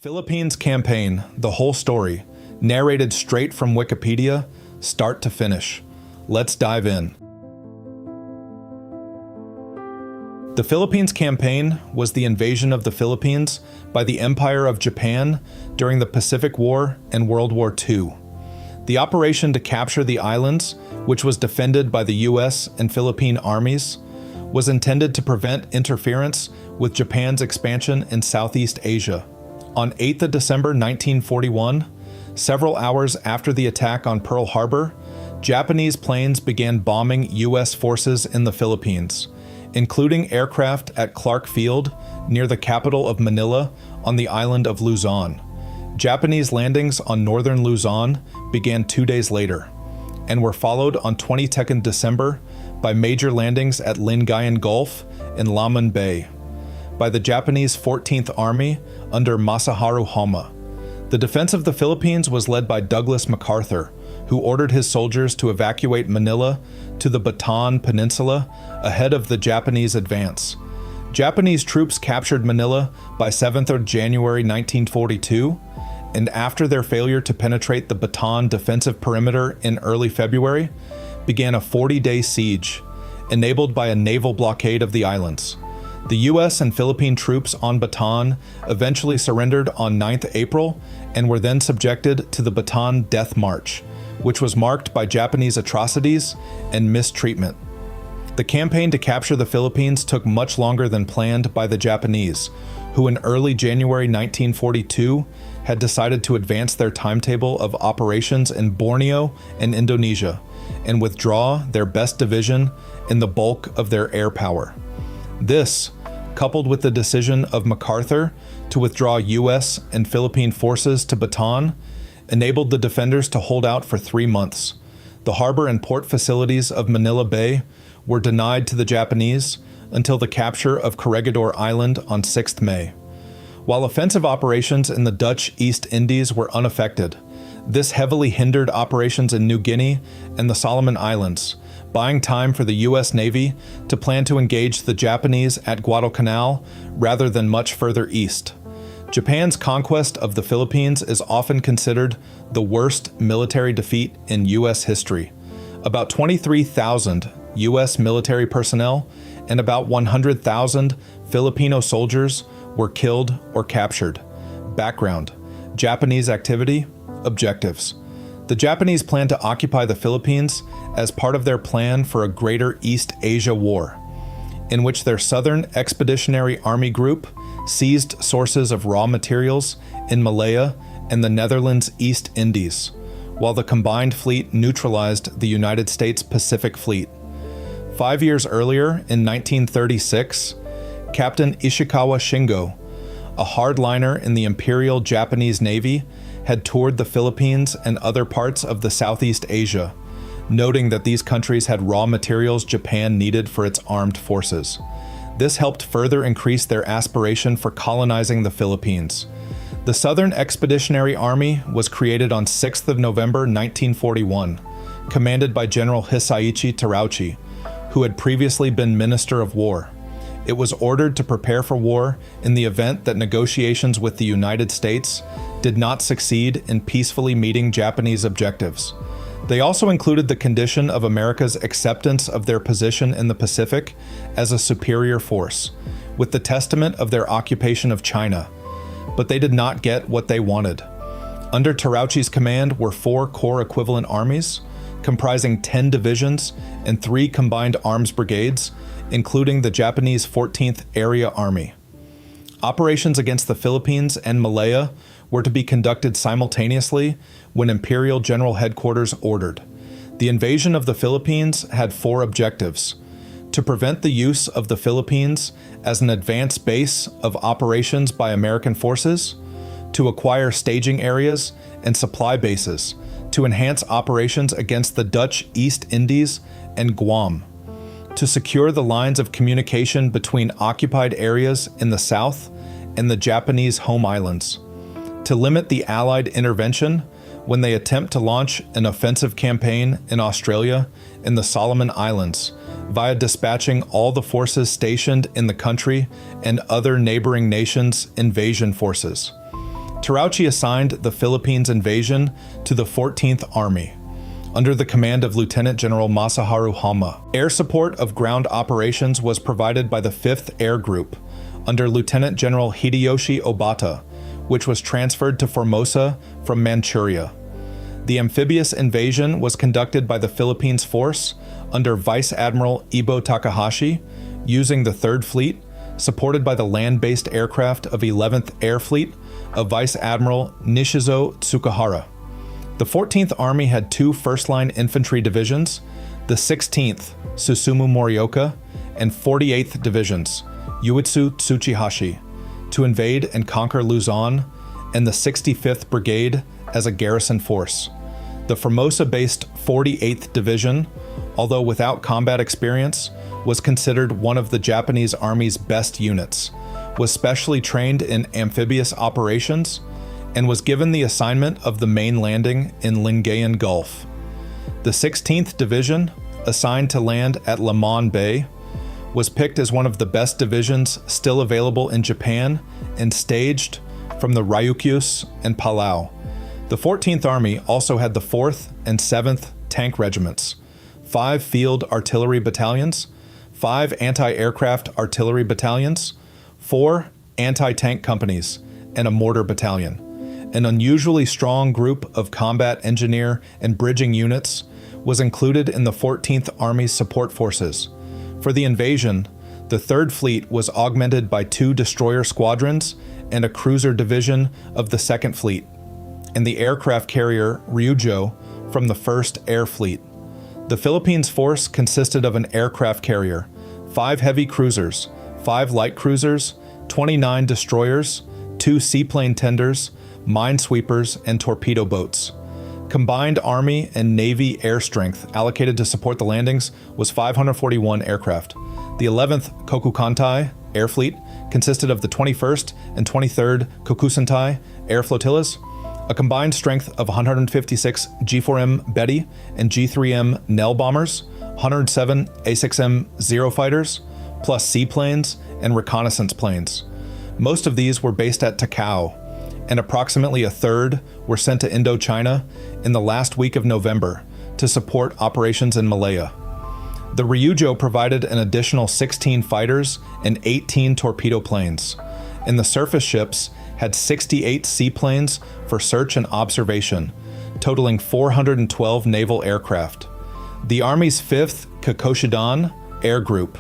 Philippines Campaign, the whole story, narrated straight from Wikipedia, start to finish. Let's dive in. The Philippines Campaign was the invasion of the Philippines by the Empire of Japan during the Pacific War and World War II. The operation to capture the islands, which was defended by the US and Philippine armies, was intended to prevent interference with Japan's expansion in Southeast Asia. On 8th of December 1941, several hours after the attack on Pearl Harbor, Japanese planes began bombing US forces in the Philippines, including aircraft at Clark Field near the capital of Manila on the island of Luzon. Japanese landings on northern Luzon began 2 days later, and were followed on 22nd December by major landings at Lingayen Gulf and Lamon Bay by the Japanese 14th Army under Masaharu Homma. The defense of the Philippines was led by Douglas MacArthur, who ordered his soldiers to evacuate Manila to the Bataan Peninsula ahead of the Japanese advance. Japanese troops captured Manila by 7th of January 1942, and after their failure to penetrate the Bataan defensive perimeter in early February, began a 40-day siege, enabled by a naval blockade of the islands. The US and Philippine troops on Bataan eventually surrendered on 9th April and were then subjected to the Bataan Death March, which was marked by Japanese atrocities and mistreatment. The campaign to capture the Philippines took much longer than planned by the Japanese, who in early January 1942 had decided to advance their timetable of operations in Borneo and Indonesia and withdraw their best division and the bulk of their air power. This, coupled with the decision of MacArthur to withdraw US and Philippine forces to Bataan, enabled the defenders to hold out for 3 months. The harbor and port facilities of Manila Bay were denied to the Japanese until the capture of Corregidor Island on 6th May. While offensive operations in the Dutch East Indies were unaffected, this heavily hindered operations in New Guinea and the Solomon Islands, buying time for the US Navy to plan to engage the Japanese at Guadalcanal rather than much further east. Japan's conquest of the Philippines is often considered the worst military defeat in US history. About 23,000 US military personnel and about 100,000 Filipino soldiers were killed or captured. Background: Japanese activity, objectives. The Japanese planned to occupy the Philippines as part of their plan for a Greater East Asia War, in which their Southern Expeditionary Army Group seized sources of raw materials in Malaya and the Netherlands East Indies, while the combined fleet neutralized the United States Pacific Fleet. 5 years earlier, in 1936, Captain Ishikawa Shingo, a hardliner in the Imperial Japanese Navy, had toured the Philippines and other parts of the Southeast Asia, noting that these countries had raw materials Japan needed for its armed forces. This helped further increase their aspiration for colonizing the Philippines. The Southern Expeditionary Army was created on 6th of November 1941, commanded by General Hisaichi Terauchi, who had previously been Minister of War. It was ordered to prepare for war in the event that negotiations with the United States did not succeed in peacefully meeting Japanese objectives. They also included the condition of America's acceptance of their position in the Pacific as a superior force, with the testament of their occupation of China. But they did not get what they wanted. Under Terauchi's command were 4 corps equivalent armies, comprising 10 divisions and 3 combined arms brigades, including the Japanese 14th Area Army. Operations against the Philippines and Malaya were to be conducted simultaneously when Imperial General Headquarters ordered. The invasion of the Philippines had 4 objectives: to prevent the use of the Philippines as an advance base of operations by American forces, to acquire staging areas and supply bases, to enhance operations against the Dutch East Indies and Guam, to secure the lines of communication between occupied areas in the south and the Japanese home islands, to limit the Allied intervention when they attempt to launch an offensive campaign in Australia and the Solomon Islands via dispatching all the forces stationed in the country and other neighboring nations' invasion forces. Terauchi assigned the Philippines invasion to the 14th Army, under the command of Lieutenant General Masaharu Hama. Air support of ground operations was provided by the 5th Air Group, under Lieutenant General Hideyoshi Obata, which was transferred to Formosa from Manchuria. The amphibious invasion was conducted by the Philippines Force under Vice Admiral Ibo Takahashi, using the 3rd Fleet, supported by the land-based aircraft of 11th Air Fleet of Vice Admiral Nishizo Tsukahara. The 14th Army had 2 first-line infantry divisions, the 16th Susumu Morioka and 48th Divisions, Yuitsu Tsuchihashi, to invade and conquer Luzon, and the 65th Brigade as a garrison force. The Formosa-based 48th Division, although without combat experience, was considered one of the Japanese Army's best units, was specially trained in amphibious operations, and was given the assignment of the main landing in Lingayen Gulf. The 16th Division, assigned to land at Lamon Bay, was picked as one of the best divisions still available in Japan and staged from the Ryukyus and Palau. The 14th Army also had the 4th and 7th Tank Regiments, 5 Field Artillery Battalions, 5 Anti-Aircraft Artillery Battalions, 4 Anti-Tank Companies, and a Mortar Battalion. An unusually strong group of combat engineer and bridging units was included in the 14th Army's support forces. For the invasion, the 3rd Fleet was augmented by 2 destroyer squadrons and a cruiser division of the 2nd Fleet, and the aircraft carrier Ryujo from the 1st Air Fleet. The Philippines force consisted of an aircraft carrier, 5 heavy cruisers, 5 light cruisers, 29 destroyers, 2 seaplane tenders, minesweepers, and torpedo boats. Combined Army and Navy air strength allocated to support the landings was 541 aircraft. The 11th Kokukantai Air Fleet consisted of the 21st and 23rd Kokusentai Air Flotillas, a combined strength of 156 G4M Betty and G3M Nell bombers, 107 A6M Zero fighters, plus seaplanes and reconnaissance planes. Most of these were based at Takao, and approximately a third were sent to Indochina in the last week of November to support operations in Malaya. The Ryujo provided an additional 16 fighters and 18 torpedo planes, and the surface ships had 68 seaplanes for search and observation, totaling 412 naval aircraft. The Army's 5th Kakoshidan Air Group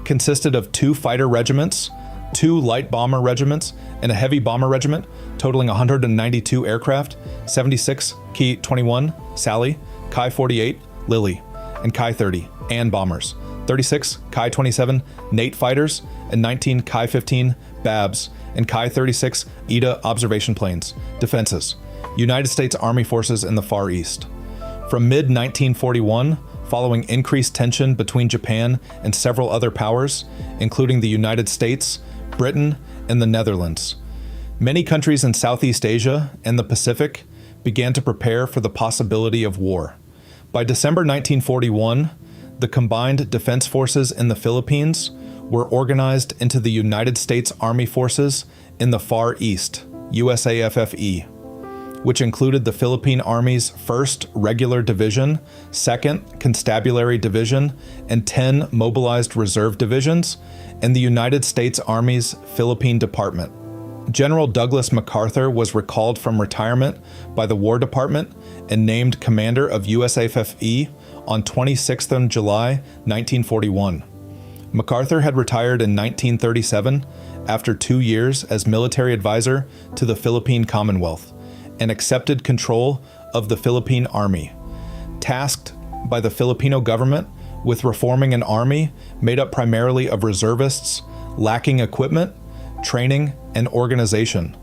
consisted of 2 fighter regiments, 2 light bomber regiments, and a heavy bomber regiment, totaling 192 aircraft, 76 Ki-21 Sally, Ki-48 Lily, and Ki-30 Ann bombers, 36 Ki-27 Nate fighters, and 19 Ki-15 Babs, and Ki-36 Ida observation planes. Defenses: United States Army forces in the Far East. From mid-1941, following increased tension between Japan and several other powers, including the United States, Britain, and the Netherlands, many countries in Southeast Asia and the Pacific began to prepare for the possibility of war. By December 1941, the combined defense forces in the Philippines were organized into the United States Army Forces in the Far East, USAFFE, which included the Philippine Army's 1st Regular Division, 2nd Constabulary Division, and 10 mobilized reserve divisions, and the United States Army's Philippine Department. General Douglas MacArthur was recalled from retirement by the War Department and named commander of USAFFE on 26th July 1941. MacArthur had retired in 1937 after 2 years as military advisor to the Philippine Commonwealth and accepted control of the Philippine Army, tasked by the Filipino government with reforming an army made up primarily of reservists lacking equipment, training, and organization.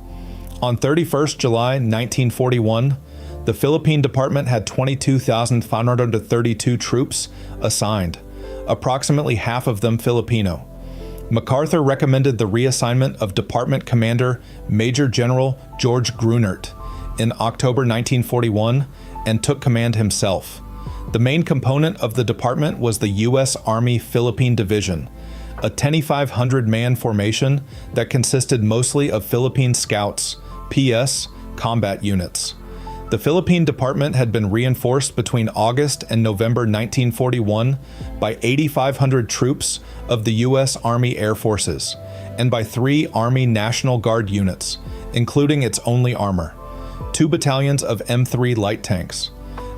On 31st July 1941, the Philippine Department had 22,532 troops assigned, approximately half of them Filipino. MacArthur recommended the reassignment of Department Commander Major General George Grunert in October 1941 and took command himself. The main component of the department was the U.S. Army Philippine Division, a 2,500-man formation that consisted mostly of Philippine scouts PS, combat units. The Philippine Department had been reinforced between August and November 1941 by 8,500 troops of the U.S. Army Air Forces and by 3 Army National Guard units, including its only armor, 2 battalions of M3 light tanks.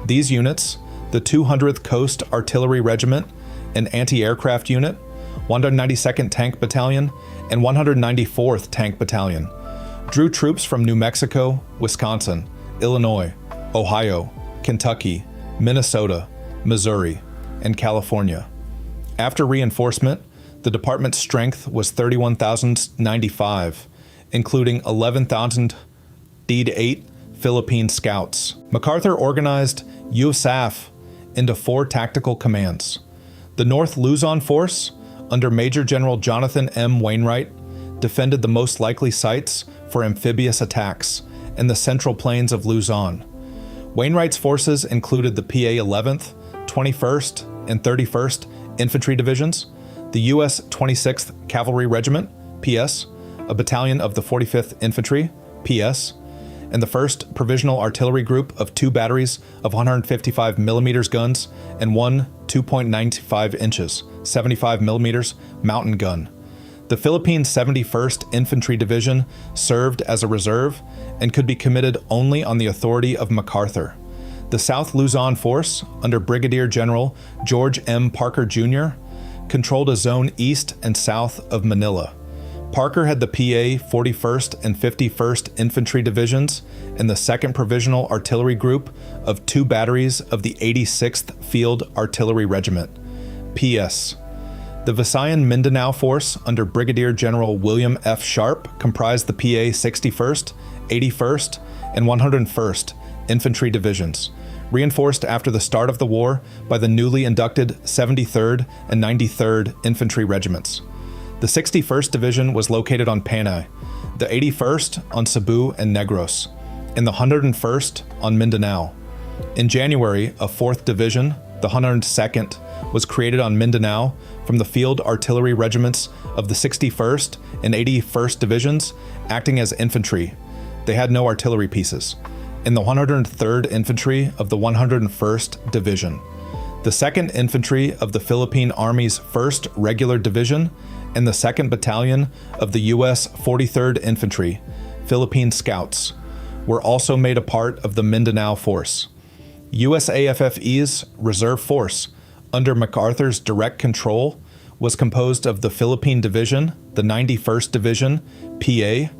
These units, the 200th Coast Artillery Regiment, an anti-aircraft unit, 192nd Tank Battalion, and 194th Tank Battalion, drew troops from New Mexico, Wisconsin, Illinois, Ohio, Kentucky, Minnesota, Missouri, and California. After reinforcement, the department's strength was 31,095, including 11,000 D-8 Philippine scouts. MacArthur organized USAF into 4 tactical commands. The North Luzon Force, under Major General Jonathan M. Wainwright, defended the most likely sites for amphibious attacks in the central plains of Luzon. Wainwright's forces included the PA 11th, 21st, and 31st Infantry Divisions, the U.S. 26th Cavalry Regiment, PS, a battalion of the 45th Infantry, PS, and the 1st Provisional Artillery Group of 2 batteries of 155 mm guns and 1 2.95 inches, 75 mm mountain gun. The Philippine 71st Infantry Division served as a reserve and could be committed only on the authority of MacArthur. The South Luzon Force, under Brigadier General George M. Parker Jr., controlled a zone east and south of Manila. Parker had the PA 41st and 51st Infantry Divisions and the 2nd Provisional Artillery Group of 2 batteries of the 86th Field Artillery Regiment, PS. The Visayan Mindanao Force under Brigadier General William F. Sharp comprised the PA 61st, 81st, and 101st Infantry Divisions, reinforced after the start of the war by the newly inducted 73rd and 93rd Infantry Regiments. The 61st Division was located on Panay, the 81st on Cebu and Negros, and the 101st on Mindanao. In January, a 4th Division, the 102nd, was created on Mindanao from the Field Artillery Regiments of the 61st and 81st Divisions, acting as infantry. They had no artillery pieces. In the 103rd Infantry of the 101st Division, the 2nd Infantry of the Philippine Army's 1st Regular Division, and the 2nd Battalion of the U.S. 43rd Infantry, Philippine Scouts, were also made a part of the Mindanao Force. USAFFE's reserve force, under MacArthur's direct control, was composed of the Philippine Division, the 91st Division, PA,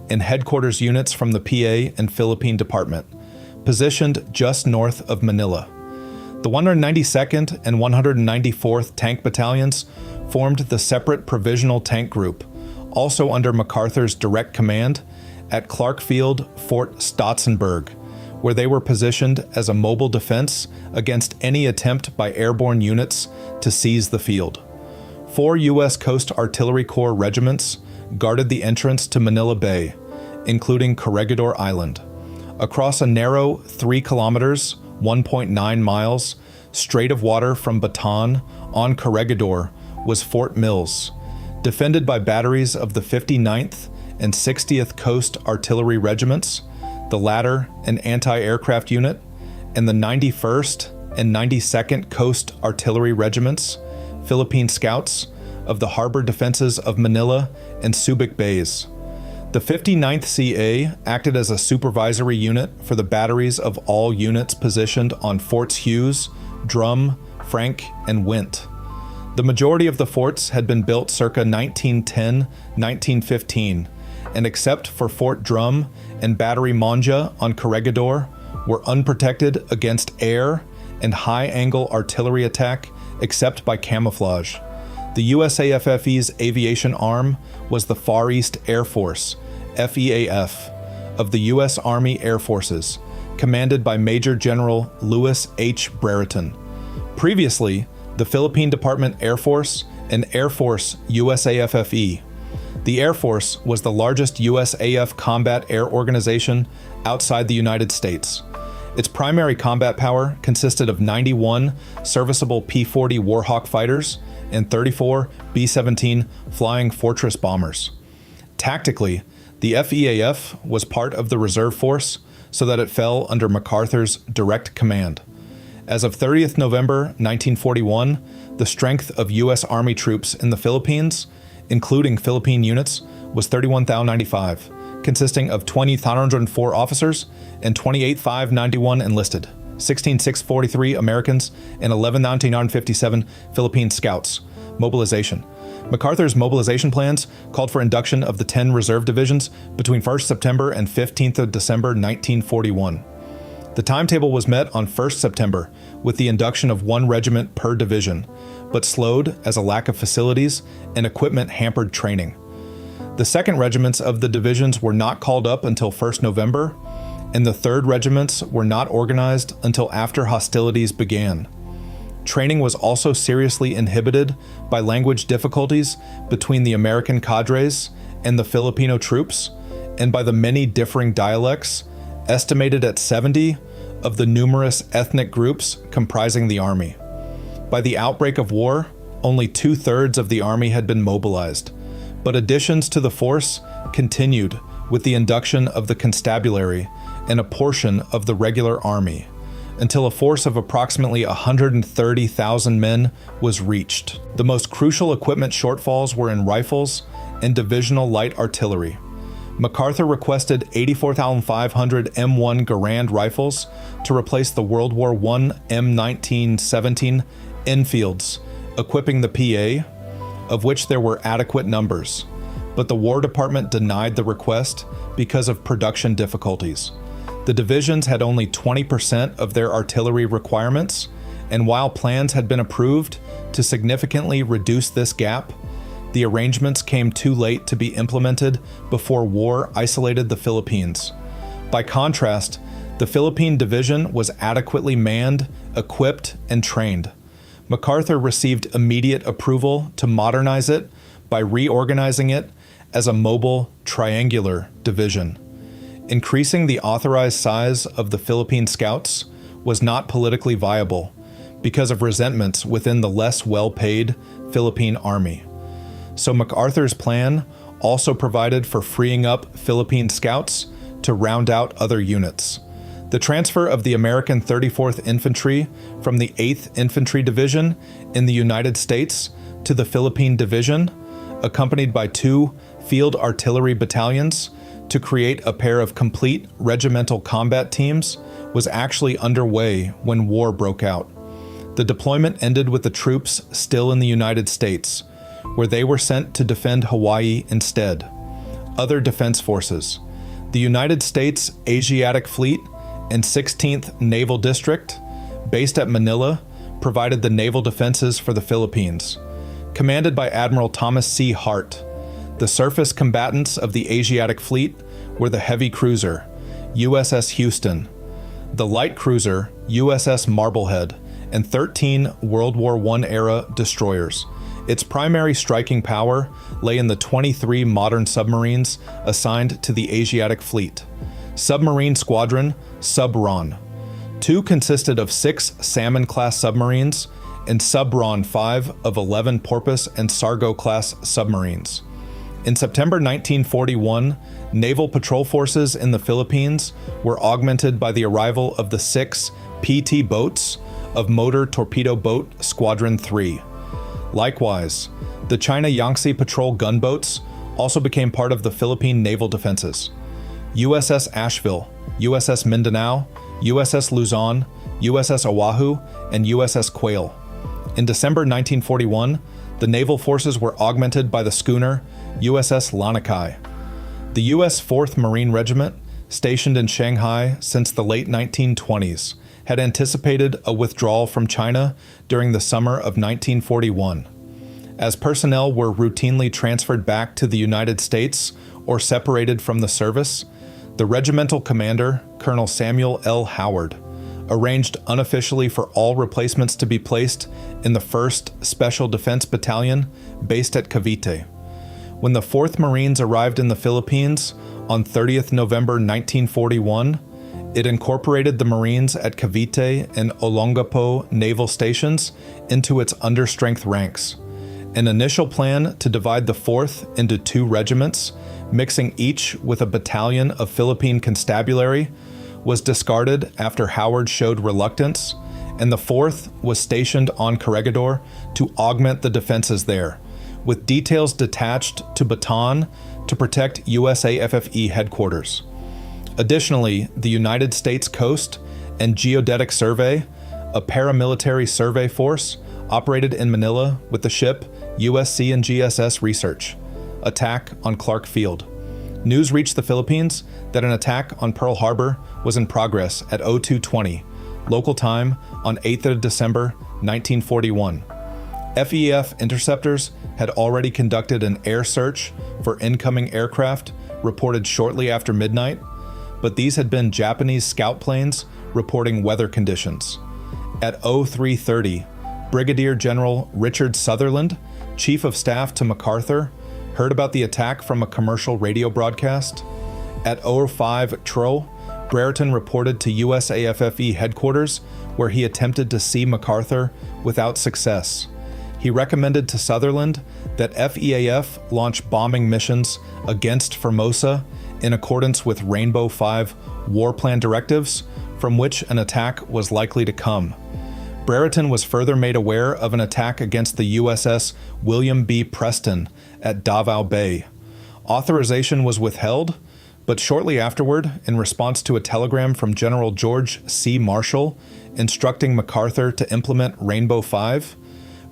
and headquarters units from the PA and Philippine Department, positioned just north of Manila. The 192nd and 194th Tank Battalions formed the separate Provisional Tank Group, also under MacArthur's direct command, at Clark Field, Fort Stotzenburg, where they were positioned as a mobile defense against any attempt by airborne units to seize the field. 4 U.S. Coast Artillery Corps regiments guarded the entrance to Manila Bay, including Corregidor Island. Across a narrow 3 kilometers, 1.9 miles, strait of water from Bataan on Corregidor was Fort Mills, defended by batteries of the 59th and 60th Coast Artillery Regiments, the latter an anti-aircraft unit, and the 91st and 92nd Coast Artillery Regiments, Philippine Scouts, of the harbor defenses of Manila and Subic Bays. The 59th CA acted as a supervisory unit for the batteries of all units positioned on Forts Hughes, Drum, Frank, and Wint. The majority of the forts had been built circa 1910-1915, and except for Fort Drum and Battery Monja on Corregidor, were unprotected against air and high-angle artillery attack except by camouflage. The USAFFE's aviation arm was the Far East Air Force, FEAF, of the U.S. Army Air Forces, commanded by Major General Louis H. Brereton. Previously, the Philippine Department Air Force and Air Force USAFFE. The Air Force was the largest USAF combat air organization outside the United States. Its primary combat power consisted of 91 serviceable P-40 Warhawk fighters and 34 B-17 Flying Fortress bombers. Tactically, The FEAF was part of the reserve force so that it fell under MacArthur's direct command. As of 30th November 1941, the strength of U.S. Army troops in the Philippines, including Philippine units, was 31,095, consisting of 20,904 officers and 28,591 enlisted, 16,643 Americans, and 11,957 Philippine scouts. Mobilization. MacArthur's mobilization plans called for induction of the 10 reserve divisions between 1st September and 15th of December 1941. The timetable was met on 1st September with the induction of 1 regiment per division, but slowed as a lack of facilities and equipment hampered training. The 2nd regiments of the divisions were not called up until 1st November, and the 3rd regiments were not organized until after hostilities began. Training was also seriously inhibited by language difficulties between the American cadres and the Filipino troops, and by the many differing dialects, estimated at 70, of the numerous ethnic groups comprising the Army. By the outbreak of war, only 2/3 of the Army had been mobilized, but additions to the force continued with the induction of the constabulary and a portion of the regular Army, until a force of approximately 130,000 men was reached. The most crucial equipment shortfalls were in rifles and divisional light artillery. MacArthur requested 84,500 M1 Garand rifles to replace the World War I M1917 Enfields, equipping the PA, of which there were adequate numbers, but the War Department denied the request because of production difficulties. The divisions had only 20% of their artillery requirements, and while plans had been approved to significantly reduce this gap, the arrangements came too late to be implemented before war isolated the Philippines. By contrast, the Philippine Division was adequately manned, equipped, and trained. MacArthur received immediate approval to modernize it by reorganizing it as a mobile triangular division. Increasing the authorized size of the Philippine Scouts was not politically viable because of resentments within the less well-paid Philippine Army. So MacArthur's plan also provided for freeing up Philippine Scouts to round out other units. The transfer of the American 34th Infantry from the 8th Infantry Division in the United States to the Philippine Division, accompanied by 2 field artillery battalions to create a pair of complete regimental combat teams, was actually underway when war broke out. The deployment ended with the troops still in the United States, where they were sent to defend Hawaii instead. Other defense forces. The United States Asiatic Fleet and 16th Naval District, based at Manila, provided the naval defenses for the Philippines. Commanded by Admiral Thomas C. Hart, the surface combatants of the Asiatic Fleet were the heavy cruiser, USS Houston, the light cruiser, USS Marblehead, and 13 World War I-era destroyers. Its primary striking power lay in the 23 modern submarines assigned to the Asiatic Fleet. Submarine Squadron, Sub-Ron. 2 consisted of 6 Salmon-class submarines and Sub-Ron 5 of 11 Porpoise and Sargo-class submarines. In September 1941, naval patrol forces in the Philippines were augmented by the arrival of the 6 PT boats of Motor Torpedo Boat Squadron 3. Likewise, the China Yangtze patrol gunboats also became part of the Philippine naval defenses. USS Asheville, USS Mindanao, USS Luzon, USS Oahu, and USS Quail. In December 1941, the naval forces were augmented by the schooner USS Lanakai. The U.S. 4th Marine Regiment, stationed in Shanghai since the late 1920s, had anticipated a withdrawal from China during the summer of 1941. As personnel were routinely transferred back to the United States or separated from the service, the regimental commander, Colonel Samuel L. Howard, arranged unofficially for all replacements to be placed in the 1st Special Defense Battalion based at Cavite. When the 4th Marines arrived in the Philippines on 30th November 1941, it incorporated the Marines at Cavite and Olongapo naval stations into its understrength ranks, An initial plan to divide the 4th into 2 regiments, mixing each with a battalion of Philippine constabulary, was discarded after Howard showed reluctance, and the 4th was stationed on Corregidor to augment the defenses there, with details detached to Bataan to protect USAFFE headquarters. Additionally, the United States Coast and Geodetic Survey, a paramilitary survey force, operated in Manila with the ship USC and GSS Research. Attack on Clark Field. News reached the Philippines that an attack on Pearl Harbor was in progress at 0220, local time on 8th of December, 1941. FEF interceptors had already conducted an air search for incoming aircraft reported shortly after midnight, but these had been Japanese scout planes reporting weather conditions. At 0330, Brigadier General Richard Sutherland, Chief of Staff to MacArthur, heard about the attack from a commercial radio broadcast. At 05 Tro, Brereton reported to USAFFE headquarters, where he attempted to see MacArthur without success. He recommended to Sutherland that FEAF launch bombing missions against Formosa in accordance with Rainbow 5 war plan directives, from which an attack was likely to come. Brereton was further made aware of an attack against the USS William B. Preston at Davao Bay. Authorization was withheld, but shortly afterward, in response to a telegram from General George C. Marshall instructing MacArthur to implement Rainbow 5,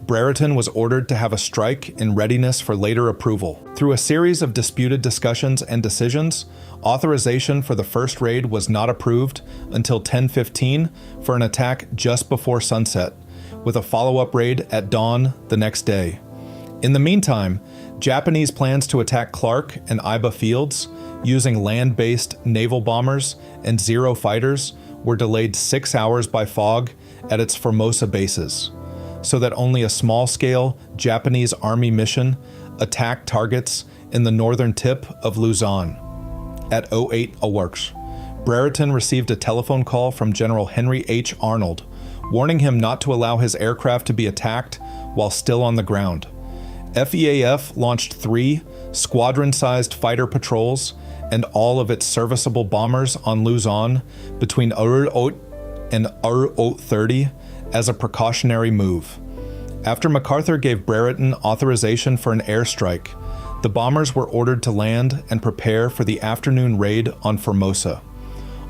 Brereton was ordered to have a strike in readiness for later approval. Through a series of disputed discussions and decisions, authorization for the first raid was not approved until 10:15 for an attack just before sunset, with a follow-up raid at dawn the next day. In the meantime, Japanese plans to attack Clark and Iba fields using land-based naval bombers and Zero fighters were delayed 6 hours by fog at its Formosa bases, so that only a small-scale Japanese Army mission attacked targets in the northern tip of Luzon. At 08 Awarks, Brereton received a telephone call from General Henry H. Arnold, warning him not to allow his aircraft to be attacked while still on the ground. FEAF launched 3 squadron-sized fighter patrols and all of its serviceable bombers on Luzon between Ur-Ot and Ur-Ot-30 as a precautionary move. After MacArthur gave Brereton authorization for an airstrike, the bombers were ordered to land and prepare for the afternoon raid on Formosa.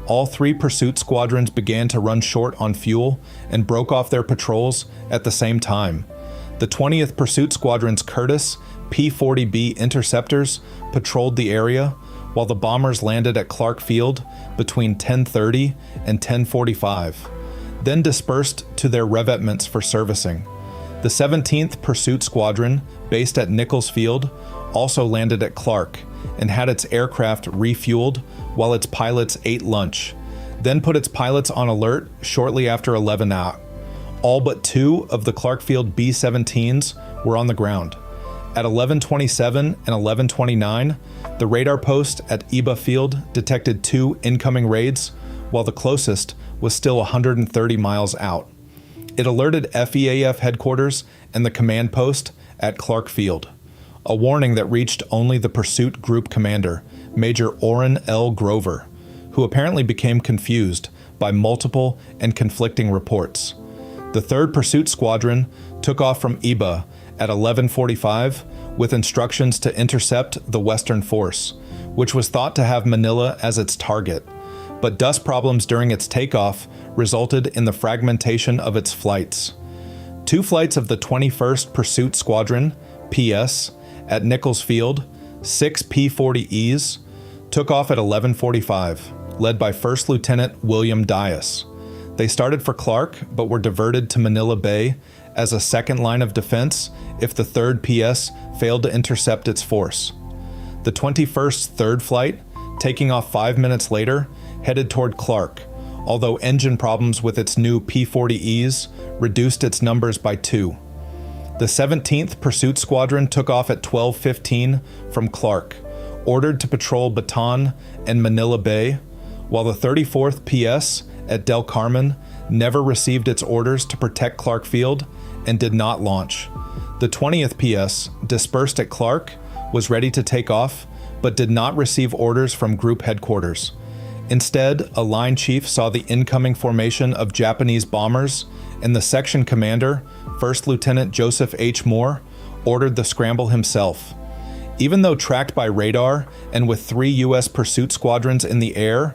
All 3 pursuit squadrons began to run short on fuel and broke off their patrols at the same time. The 20th Pursuit Squadron's Curtiss P-40B interceptors patrolled the area, while the bombers landed at Clark Field between 10:30 and 10:45, then dispersed to their revetments for servicing. The 17th Pursuit Squadron, based at Nichols Field, also landed at Clark and had its aircraft refueled while its pilots ate lunch, then put its pilots on alert shortly after 11 a.m. All but 2 of the Clark Field B-17s were on the ground. At 11:27 and 11:29, the radar post at Iba Field detected 2 incoming raids, while the closest was still 130 miles out. It alerted FEAF headquarters and the command post at Clark Field, a warning that reached only the pursuit group commander, Major Orrin L. Grover, who apparently became confused by multiple and conflicting reports. The 3rd Pursuit Squadron took off from Iba at 11:45 with instructions to intercept the Western Force, which was thought to have Manila as its target, but dust problems during its takeoff resulted in the fragmentation of its flights. 2 flights of the 21st Pursuit Squadron, PS, at Nichols Field, 6 P-40Es, took off at 11:45, led by First Lieutenant William Dias. They started for Clark, but were diverted to Manila Bay as a second line of defense if the 3rd PS failed to intercept its force. The 21st Third Flight, taking off 5 minutes later, headed toward Clark, although engine problems with its new P-40Es reduced its numbers by 2. The 17th Pursuit Squadron took off at 12:15 from Clark, ordered to patrol Bataan and Manila Bay, while the 34th PS at Del Carmen never received its orders to protect Clark Field and did not launch. The 20th PS, dispersed at Clark, was ready to take off, but did not receive orders from group headquarters. Instead, a line chief saw the incoming formation of Japanese bombers, and the section commander, First Lieutenant Joseph H. Moore, ordered the scramble himself. Even though tracked by radar and with 3 U.S. pursuit squadrons in the air,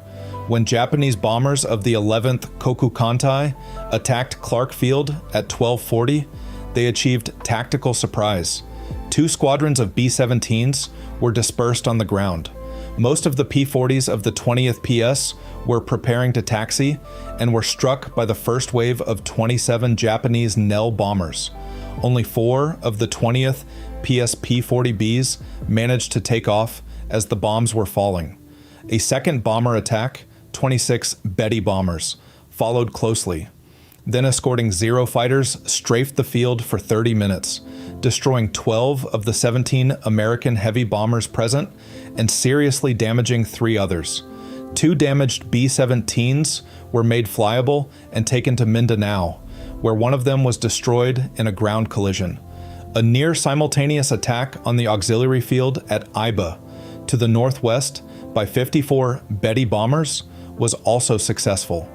when Japanese bombers of the 11th Kokukantai attacked Clark Field at 12:40, they achieved tactical surprise. 2 squadrons of B-17s were dispersed on the ground. Most of the P-40s of the 20th PS were preparing to taxi and were struck by the first wave of 27 Japanese Nell bombers. Only 4 of the 20th PS P-40Bs managed to take off as the bombs were falling. A second bomber attack, 26 Betty bombers, followed closely. Then escorting 0 fighters strafed the field for 30 minutes, destroying 12 of the 17 American heavy bombers present and seriously damaging 3 others. 2 damaged B-17s were made flyable and taken to Mindanao, where one of them was destroyed in a ground collision. A near-simultaneous attack on the auxiliary field at Iba, to the northwest, by 54 Betty bombers was also successful.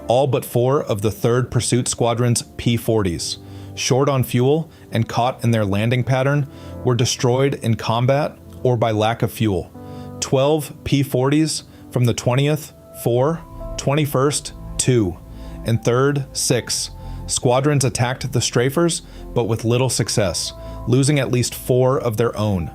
All but 4 of the 3rd Pursuit Squadron's P-40s, short on fuel and caught in their landing pattern, were destroyed in combat or by lack of fuel. 12 P-40s from the 20th, 4, 21st, 2, and 3rd, 6. Squadrons attacked the strafers, but with little success, losing at least 4 of their own.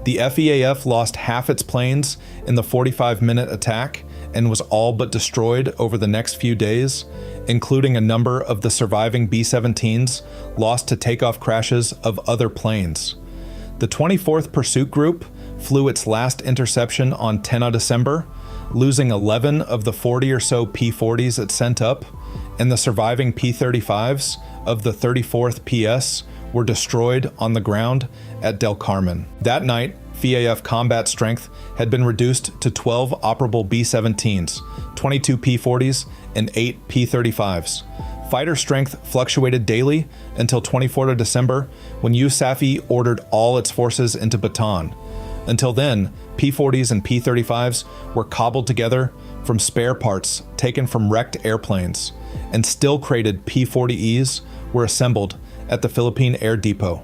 The FEAF lost half its planes in the 45-minute attack and was all but destroyed over the next few days, including a number of the surviving B-17s lost to takeoff crashes of other planes. The 24th Pursuit Group flew its last interception on 10 December, losing 11 of the 40 or so P-40s it sent up, and the surviving P-35s of the 34th PS were destroyed on the ground at Del Carmen. That night, FEAF combat strength had been reduced to 12 operable B-17s, 22 P-40s, and 8 P-35s. Fighter strength fluctuated daily until 24 December when USAFE ordered all its forces into Bataan. Until then, P-40s and P-35s were cobbled together from spare parts taken from wrecked airplanes, and still-crated P-40Es were assembled at the Philippine Air Depot.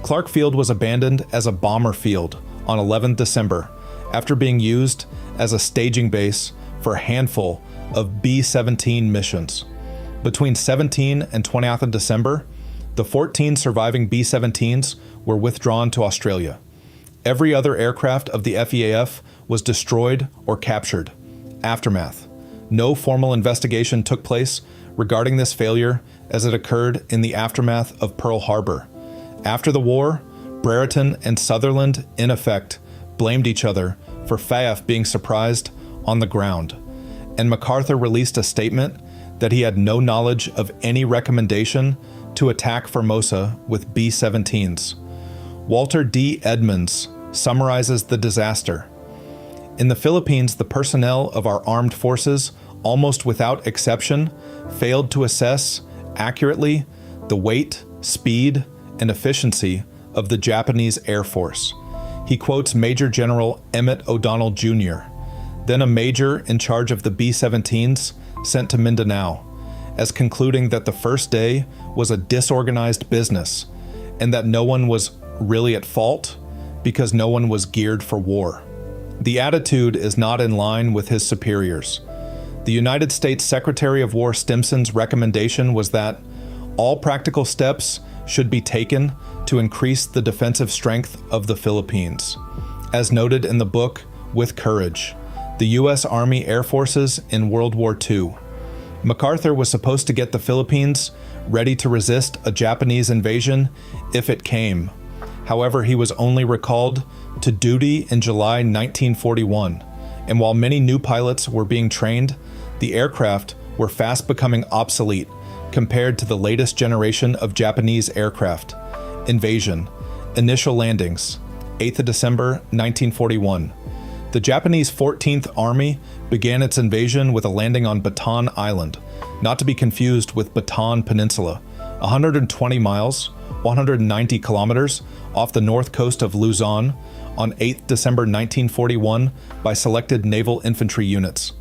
Clark Field was abandoned as a bomber field on 11 December after being used as a staging base for a handful of B-17 missions. Between 17 and 20th December, the 14 surviving B-17s were withdrawn to Australia. Every other aircraft of the FEAF was destroyed or captured. Aftermath. No formal investigation took place regarding this failure as it occurred in the aftermath of Pearl Harbor. After the war, Brereton and Sutherland, in effect, blamed each other for FAF being surprised on the ground, and MacArthur released a statement that he had no knowledge of any recommendation to attack Formosa with B-17s. Walter D. Edmonds summarizes the disaster. In the Philippines, the personnel of our armed forces, almost without exception, failed to assess accurately the weight, speed, and efficiency of the Japanese Air Force. He quotes Major General Emmett O'Donnell Jr., then a major in charge of the B-17s sent to Mindanao, as concluding that the first day was a disorganized business and that no one was really at fault because no one was geared for war. The attitude is not in line with his superiors. The United States Secretary of War Stimson's recommendation was that all practical steps should be taken to increase the defensive strength of the Philippines. As noted in the book With Courage, the U.S. Army Air Forces in World War II. MacArthur was supposed to get the Philippines ready to resist a Japanese invasion if it came. However, he was only recalled to duty in July 1941, and while many new pilots were being trained, the aircraft were fast becoming obsolete compared to the latest generation of Japanese aircraft. Invasion. Initial landings. 8th December 1941. The Japanese 14th Army began its invasion with a landing on Bataan Island, not to be confused with Bataan Peninsula, 120 miles, 190 kilometers off the north coast of Luzon, on 8 December 1941 by selected naval infantry units.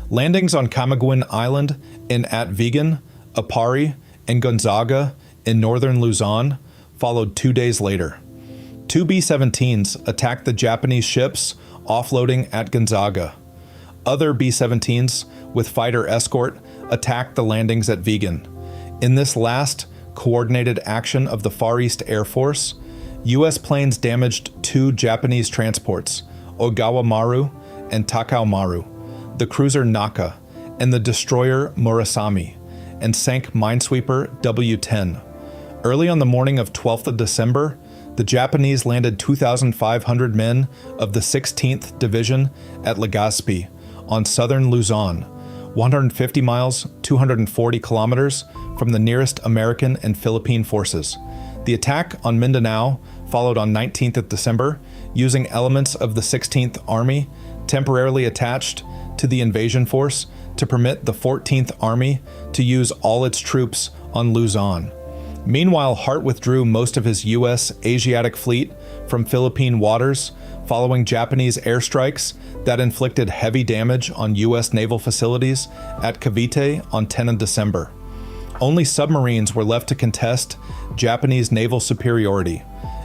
Landings on Camiguin Island and at Vigan, Apari, and Gonzaga in northern Luzon followed 2 days later. Two B-17s attacked the Japanese ships offloading at Gonzaga. Other B-17s with fighter escort attacked the landings at Vigan. In this last coordinated action of the Far East Air Force, U.S. planes damaged two Japanese transports, Ogawa Maru and Takao Maru, the cruiser Naka, and the destroyer Murasami, and sank minesweeper W-10. Early on the morning of 12th of December, the Japanese landed 2,500 men of the 16th Division at Legazpi on southern Luzon, 150 miles, 240 kilometers from the nearest American and Filipino forces. The attack on Mindanao followed on 19th of December, using elements of the 16th Army temporarily attached to the invasion force to permit the 14th Army to use all its troops on Luzon. Meanwhile, Hart withdrew most of his U.S. Asiatic fleet from Philippine waters following Japanese airstrikes that inflicted heavy damage on U.S. naval facilities at Cavite on 10 of December. Only submarines were left to contest Japanese naval superiority,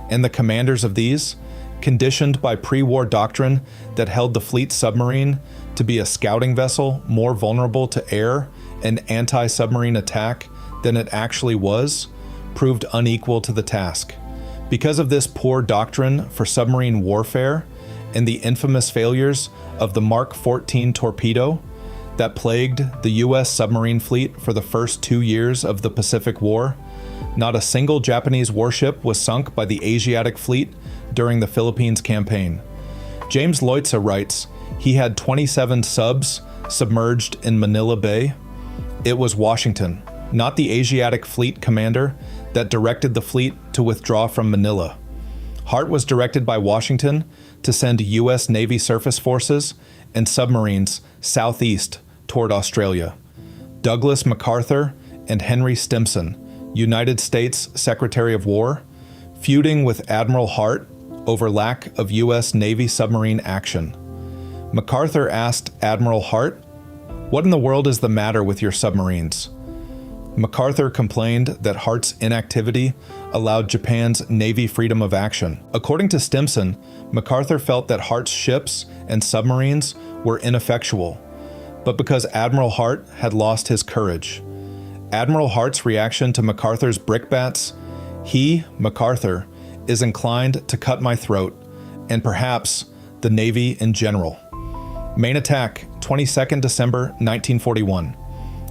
and the commanders of these, conditioned by pre-war doctrine that held the fleet submarine to be a scouting vessel more vulnerable to air and anti-submarine attack than it actually was, proved unequal to the task. Because of this poor doctrine for submarine warfare and the infamous failures of the Mark 14 torpedo that plagued the U.S. submarine fleet for the first 2 years of the Pacific War, not a single Japanese warship was sunk by the Asiatic fleet during the Philippines campaign. James Loitza writes, he had 27 subs submerged in Manila Bay. It was Washington, not the Asiatic fleet commander, that directed the fleet to withdraw from Manila. Hart was directed by Washington to send U.S. Navy surface forces and submarines southeast toward Australia. Douglas MacArthur and Henry Stimson, United States Secretary of War, feuding with Admiral Hart over lack of U.S. Navy submarine action. MacArthur asked Admiral Hart, "What in the world is the matter with your submarines?" MacArthur complained that Hart's inactivity allowed Japan's Navy freedom of action. According to Stimson, MacArthur felt that Hart's ships and submarines were ineffectual, but because Admiral Hart had lost his courage. Admiral Hart's reaction to MacArthur's brickbats, he, MacArthur, is inclined to cut my throat, and perhaps the Navy in general. Main attack, 22nd December 1941.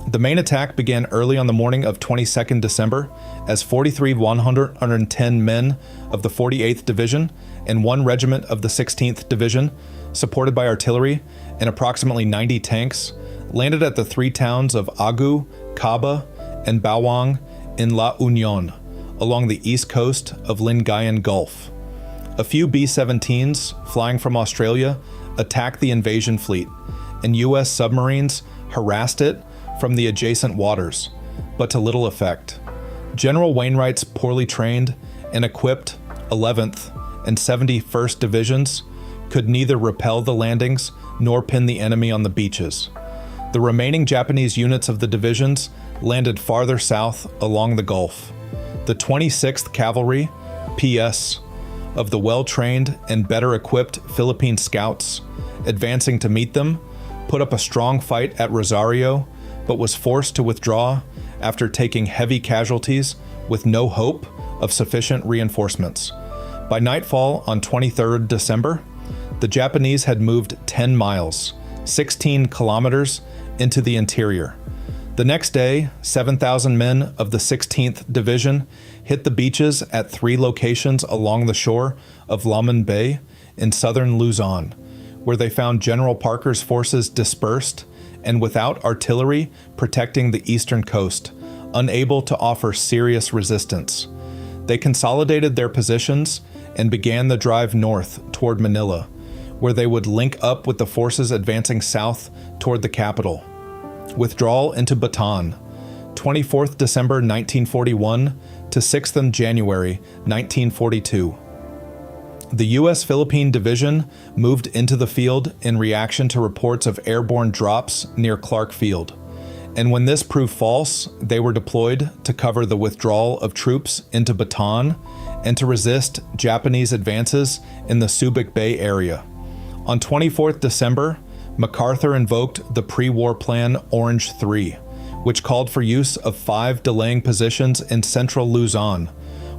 The main attack began early on the morning of 22nd December as 43 110 men of the 48th Division and one regiment of the 16th Division, supported by artillery and approximately 90 tanks, landed at the three towns of Agu, Caba, and Bawang in La Union, along the east coast of Lingayen Gulf. A few B-17s flying from Australia attacked the invasion fleet, and U.S. submarines harassed it from the adjacent waters, but to little effect. General Wainwright's poorly trained and equipped 11th and 71st Divisions could neither repel the landings nor pin the enemy on the beaches. The remaining Japanese units of the divisions landed farther south along the Gulf. The 26th Cavalry, PS, of the well-trained and better equipped Philippine scouts, advancing to meet them, put up a strong fight at Rosario, but was forced to withdraw after taking heavy casualties with no hope of sufficient reinforcements. By nightfall on 23rd December, the Japanese had moved 10 miles, 16 kilometers, into the interior. The next day, 7,000 men of the 16th Division hit the beaches at 3 locations along the shore of Laman Bay in southern Luzon, where they found General Parker's forces dispersed and without artillery protecting the eastern coast, unable to offer serious resistance. They consolidated their positions and began the drive north toward Manila, where they would link up with the forces advancing south toward the capital. Withdrawal into Bataan. 24th December 1941 to 6th January 1942. The U.S. Philippine Division moved into the field in reaction to reports of airborne drops near Clark Field, and when this proved false, they were deployed to cover the withdrawal of troops into Bataan and to resist Japanese advances in the Subic Bay area. On 24th December, MacArthur invoked the pre-war plan Orange 3, which called for use of 5 delaying positions in central Luzon,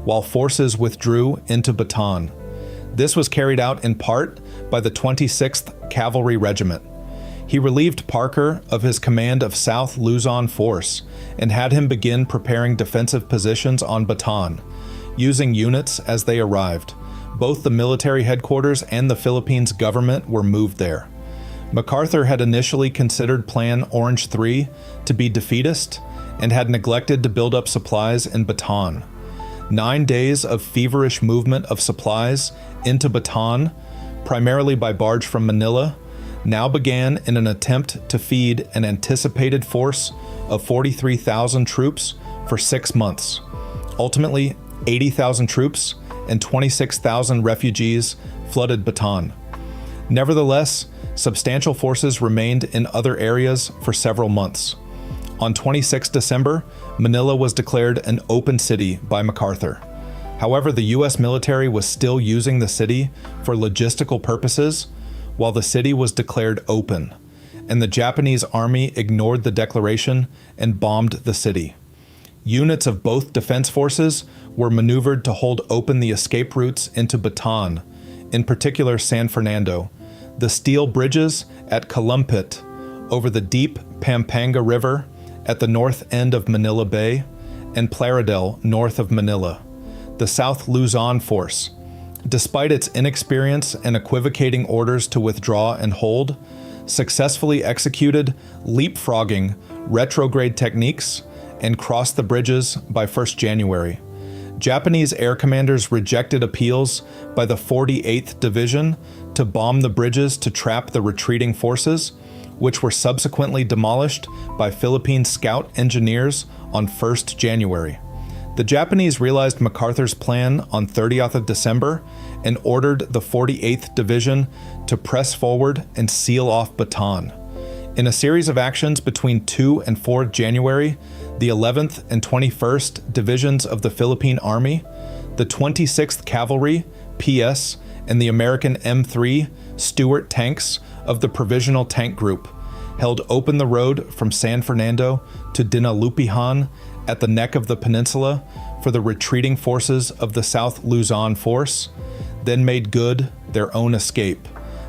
while forces withdrew into Bataan. This was carried out in part by the 26th Cavalry Regiment. He relieved Parker of his command of South Luzon Force and had him begin preparing defensive positions on Bataan, using units as they arrived. Both the military headquarters and the Philippines government were moved there. MacArthur had initially considered Plan Orange 3 to be defeatist and had neglected to build up supplies in Bataan. 9 days of feverish movement of supplies into Bataan, primarily by barge from Manila, now began in an attempt to feed an anticipated force of 43,000 troops for 6 months. Ultimately, 80,000 troops and 26,000 refugees flooded Bataan. Nevertheless, substantial forces remained in other areas for several months. On 26 December, Manila was declared an open city by MacArthur. However, the U.S. military was still using the city for logistical purposes while the city was declared open, and the Japanese army ignored the declaration and bombed the city. Units of both defense forces were maneuvered to hold open the escape routes into Bataan, in particular San Fernando, the steel bridges at Calumpit over the deep Pampanga River at the north end of Manila Bay, and Plaridel north of Manila. The South Luzon Force, despite its inexperience and equivocating orders to withdraw and hold, successfully executed leapfrogging retrograde techniques and crossed the bridges by 1st January. Japanese air commanders rejected appeals by the 48th Division to bomb the bridges to trap the retreating forces, which were subsequently demolished by Philippine scout engineers on 1st January. The Japanese realized MacArthur's plan on 30th of December and ordered the 48th Division to press forward and seal off Bataan. In a series of actions between 2 and 4 January, the 11th and 21st Divisions of the Philippine Army, the 26th Cavalry, PS, and the American M3 Stuart tanks of the Provisional Tank Group held open the road from San Fernando to Dinalupihan at the neck of the peninsula for the retreating forces of the South Luzon Force, then made good their own escape.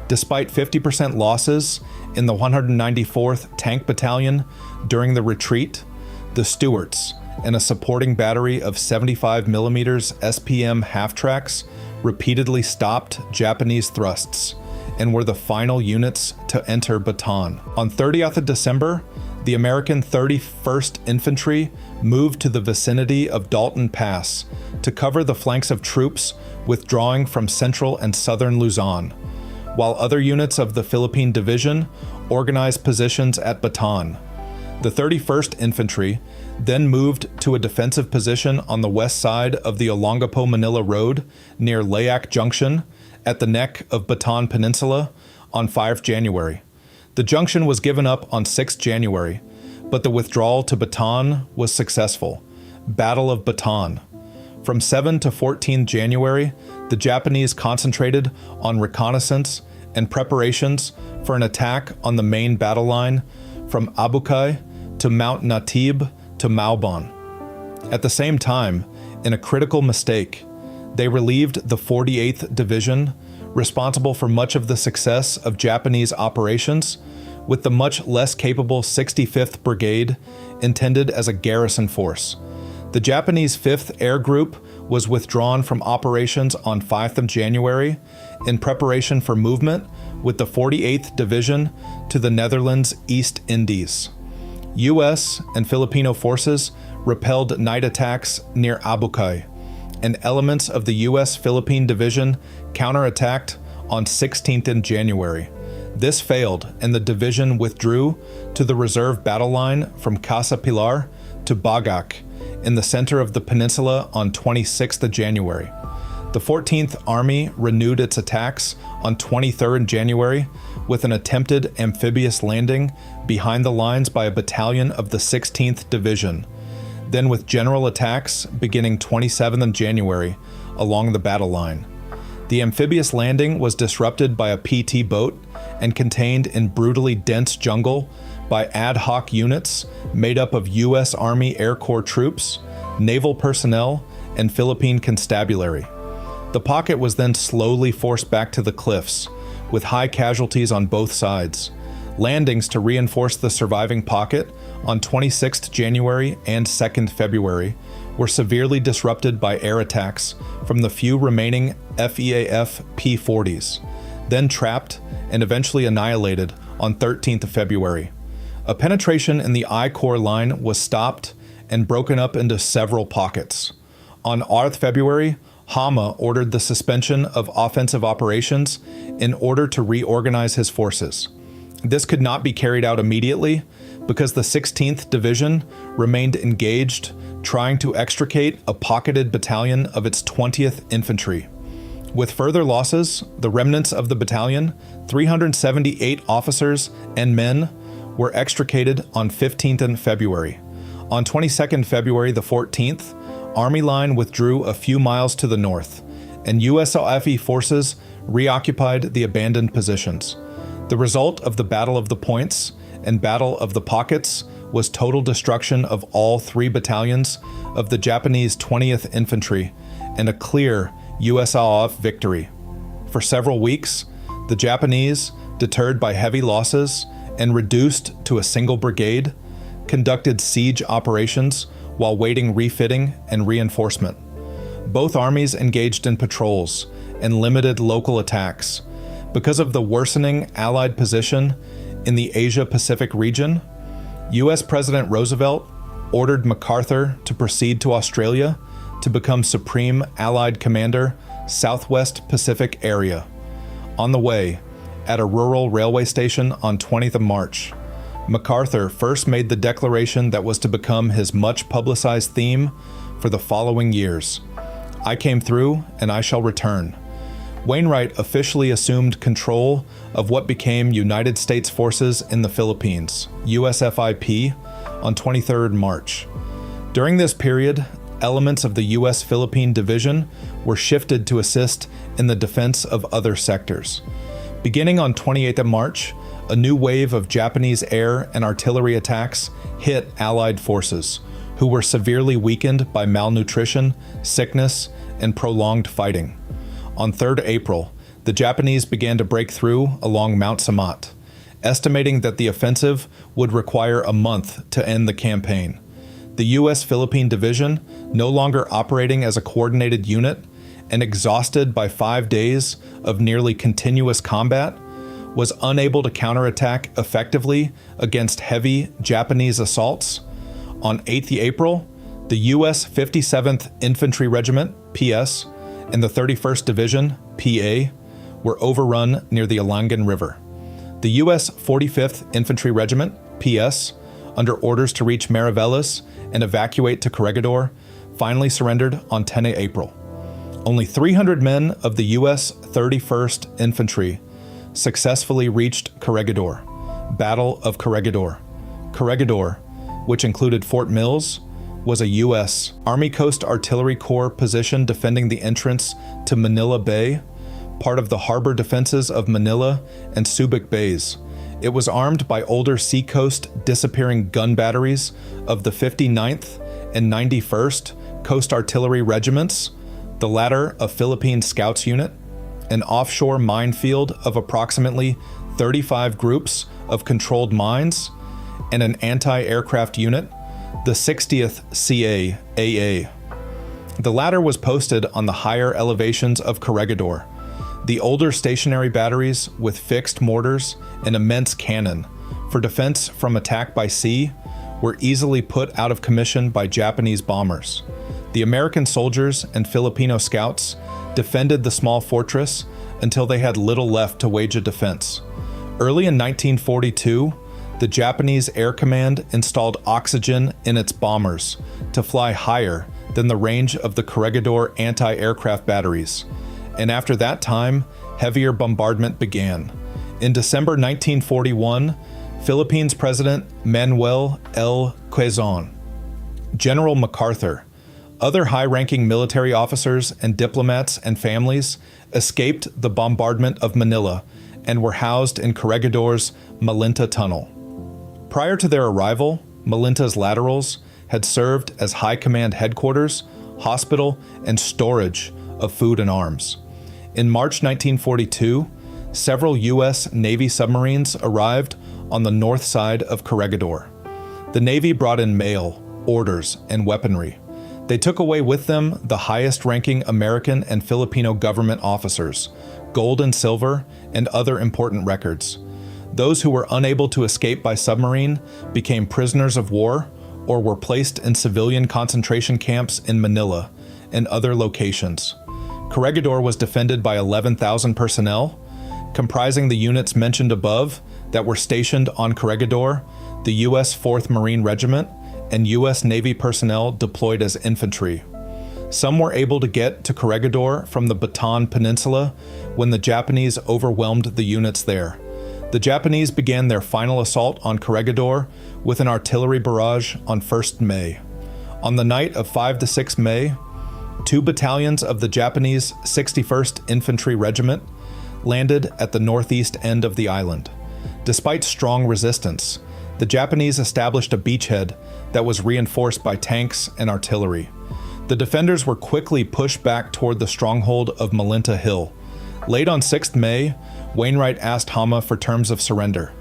Despite 50% losses in the 194th Tank Battalion during the retreat, the Stuarts and a supporting battery of 75mm SPM half-tracks repeatedly stopped Japanese thrusts and were the final units to enter Bataan. On 30th of December, the American 31st Infantry moved to the vicinity of Dalton Pass to cover the flanks of troops withdrawing from central and southern Luzon, while other units of the Philippine Division organized positions at Bataan. The 31st Infantry then moved to a defensive position on the west side of the Olongapo-Manila Road near Layak Junction at the neck of Bataan Peninsula on 5 January. The junction was given up on 6 January, but the withdrawal to Bataan was successful. Battle of Bataan. From 7 to 14 January, the Japanese concentrated on reconnaissance and preparations for an attack on the main battle line from Abucay to Mount Natib to Malbon. At the same time, in a critical mistake, they relieved the 48th Division, responsible for much of the success of Japanese operations, with the much less capable 65th Brigade intended as a garrison force. The Japanese 5th Air Group was withdrawn from operations on 5th of January in preparation for movement with the 48th Division to the Netherlands East Indies. U.S. and Filipino forces repelled night attacks near Abucay, and elements of the U.S. Philippine Division counterattacked on 16th January. This failed, and the division withdrew to the reserve battle line from Casa Pilar to Bagak in the center of the peninsula on 26th of January. The 14th Army renewed its attacks on 23rd January with an attempted amphibious landing behind the lines by a battalion of the 16th Division, then with general attacks beginning 27th of January along the battle line. The amphibious landing was disrupted by a PT boat and contained in brutally dense jungle by ad hoc units made up of U.S. Army Air Corps troops, naval personnel, and Philippine constabulary. The pocket was then slowly forced back to the cliffs, with high casualties on both sides. Landings to reinforce the surviving pocket on 26th January and 2nd February were severely disrupted by air attacks from the few remaining FEAF P-40s, then trapped and eventually annihilated on 13th of February. A penetration in the I Corps line was stopped and broken up into several pockets. On 8th February, Hama ordered the suspension of offensive operations in order to reorganize his forces. This could not be carried out immediately because the 16th Division remained engaged trying to extricate a pocketed battalion of its 20th Infantry. With further losses, the remnants of the battalion, 378 officers and men, were extricated on 15th February. On 22nd February the 14th, Army line withdrew a few miles to the north, and USLFE forces reoccupied the abandoned positions. The result of the Battle of the Points and Battle of the Pockets was total destruction of all 3 battalions of the Japanese 20th Infantry and a clear USLF victory. For several weeks, the Japanese, deterred by heavy losses and reduced to a single brigade, conducted siege operations while waiting refitting and reinforcement. Both armies engaged in patrols and limited local attacks. Because of the worsening Allied position in the Asia-Pacific region, U.S. President Roosevelt ordered MacArthur to proceed to Australia to become Supreme Allied Commander, Southwest Pacific Area. On the way, at a rural railway station on 20th of March, MacArthur first made the declaration that was to become his much-publicized theme for the following years. I came through, and I shall return. Wainwright officially assumed control of what became United States Forces in the Philippines, USFIP, on 23rd March. During this period, elements of the U.S. Philippine Division were shifted to assist in the defense of other sectors. Beginning on 28th of March, a new wave of Japanese air and artillery attacks hit Allied forces, who were severely weakened by malnutrition, sickness, and prolonged fighting. On 3rd April, the Japanese began to break through along Mount Samat, estimating that the offensive would require a month to end the campaign. The U.S. Philippine Division, no longer operating as a coordinated unit and exhausted by 5 days of nearly continuous combat, was unable to counterattack effectively against heavy Japanese assaults. On 8th April, the U.S. 57th Infantry Regiment, PS, and the 31st Division, PA, were overrun near the Alangan River. The U.S. 45th Infantry Regiment, PS, under orders to reach Mariveles and evacuate to Corregidor, finally surrendered on 10 April. Only 300 men of the U.S. 31st Infantry successfully reached Corregidor. Battle of Corregidor. Corregidor, which included Fort Mills, was a U.S. Army Coast Artillery Corps position defending the entrance to Manila Bay, part of the harbor defenses of Manila and Subic Bays. It was armed by older seacoast disappearing gun batteries of the 59th and 91st Coast Artillery Regiments, the latter a Philippine Scouts unit, an offshore minefield of approximately 35 groups of controlled mines, and an anti-aircraft unit, the 60th CA-AA. The latter was posted on the higher elevations of Corregidor. The older stationary batteries with fixed mortars and immense cannon for defense from attack by sea were easily put out of commission by Japanese bombers. The American soldiers and Filipino scouts defended the small fortress until they had little left to wage a defense. Early in 1942, the Japanese Air Command installed oxygen in its bombers to fly higher than the range of the Corregidor anti-aircraft batteries. And after that time, heavier bombardment began. In December 1941, Philippines President Manuel L. Quezon, General MacArthur, other high-ranking military officers and diplomats and families escaped the bombardment of Manila and were housed in Corregidor's Malinta Tunnel. Prior to their arrival, Malinta's laterals had served as high command headquarters, hospital, and storage of food and arms. In March 1942, several U.S. Navy submarines arrived on the north side of Corregidor. The Navy brought in mail, orders, and weaponry. They took away with them the highest-ranking American and Filipino government officers, gold and silver, and other important records. Those who were unable to escape by submarine became prisoners of war or were placed in civilian concentration camps in Manila and other locations. Corregidor was defended by 11,000 personnel, comprising the units mentioned above that were stationed on Corregidor, the U.S. 4th Marine Regiment, and U.S. Navy personnel deployed as infantry. Some were able to get to Corregidor from the Bataan Peninsula when the Japanese overwhelmed the units there. The Japanese began their final assault on Corregidor with an artillery barrage on 1st May. On the night of 5 to 6 May, 2 battalions of the Japanese 61st Infantry Regiment landed at the northeast end of the island. Despite strong resistance, the Japanese established a beachhead that was reinforced by tanks and artillery. The defenders were quickly pushed back toward the stronghold of Malinta Hill. Late on 6th May, Wainwright asked Hama for terms of surrender.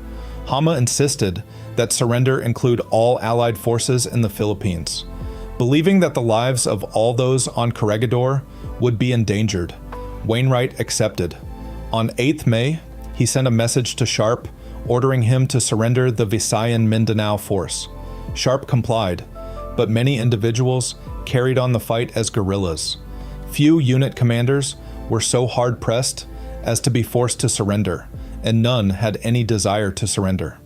Hama insisted that surrender include all Allied forces in the Philippines. Believing that the lives of all those on Corregidor would be endangered, Wainwright accepted. On 8th May, he sent a message to Sharp ordering him to surrender the Visayan Mindanao force. Sharp complied, but many individuals carried on the fight as guerrillas. Few unit commanders were so hard-pressed as to be forced to surrender, and none had any desire to surrender.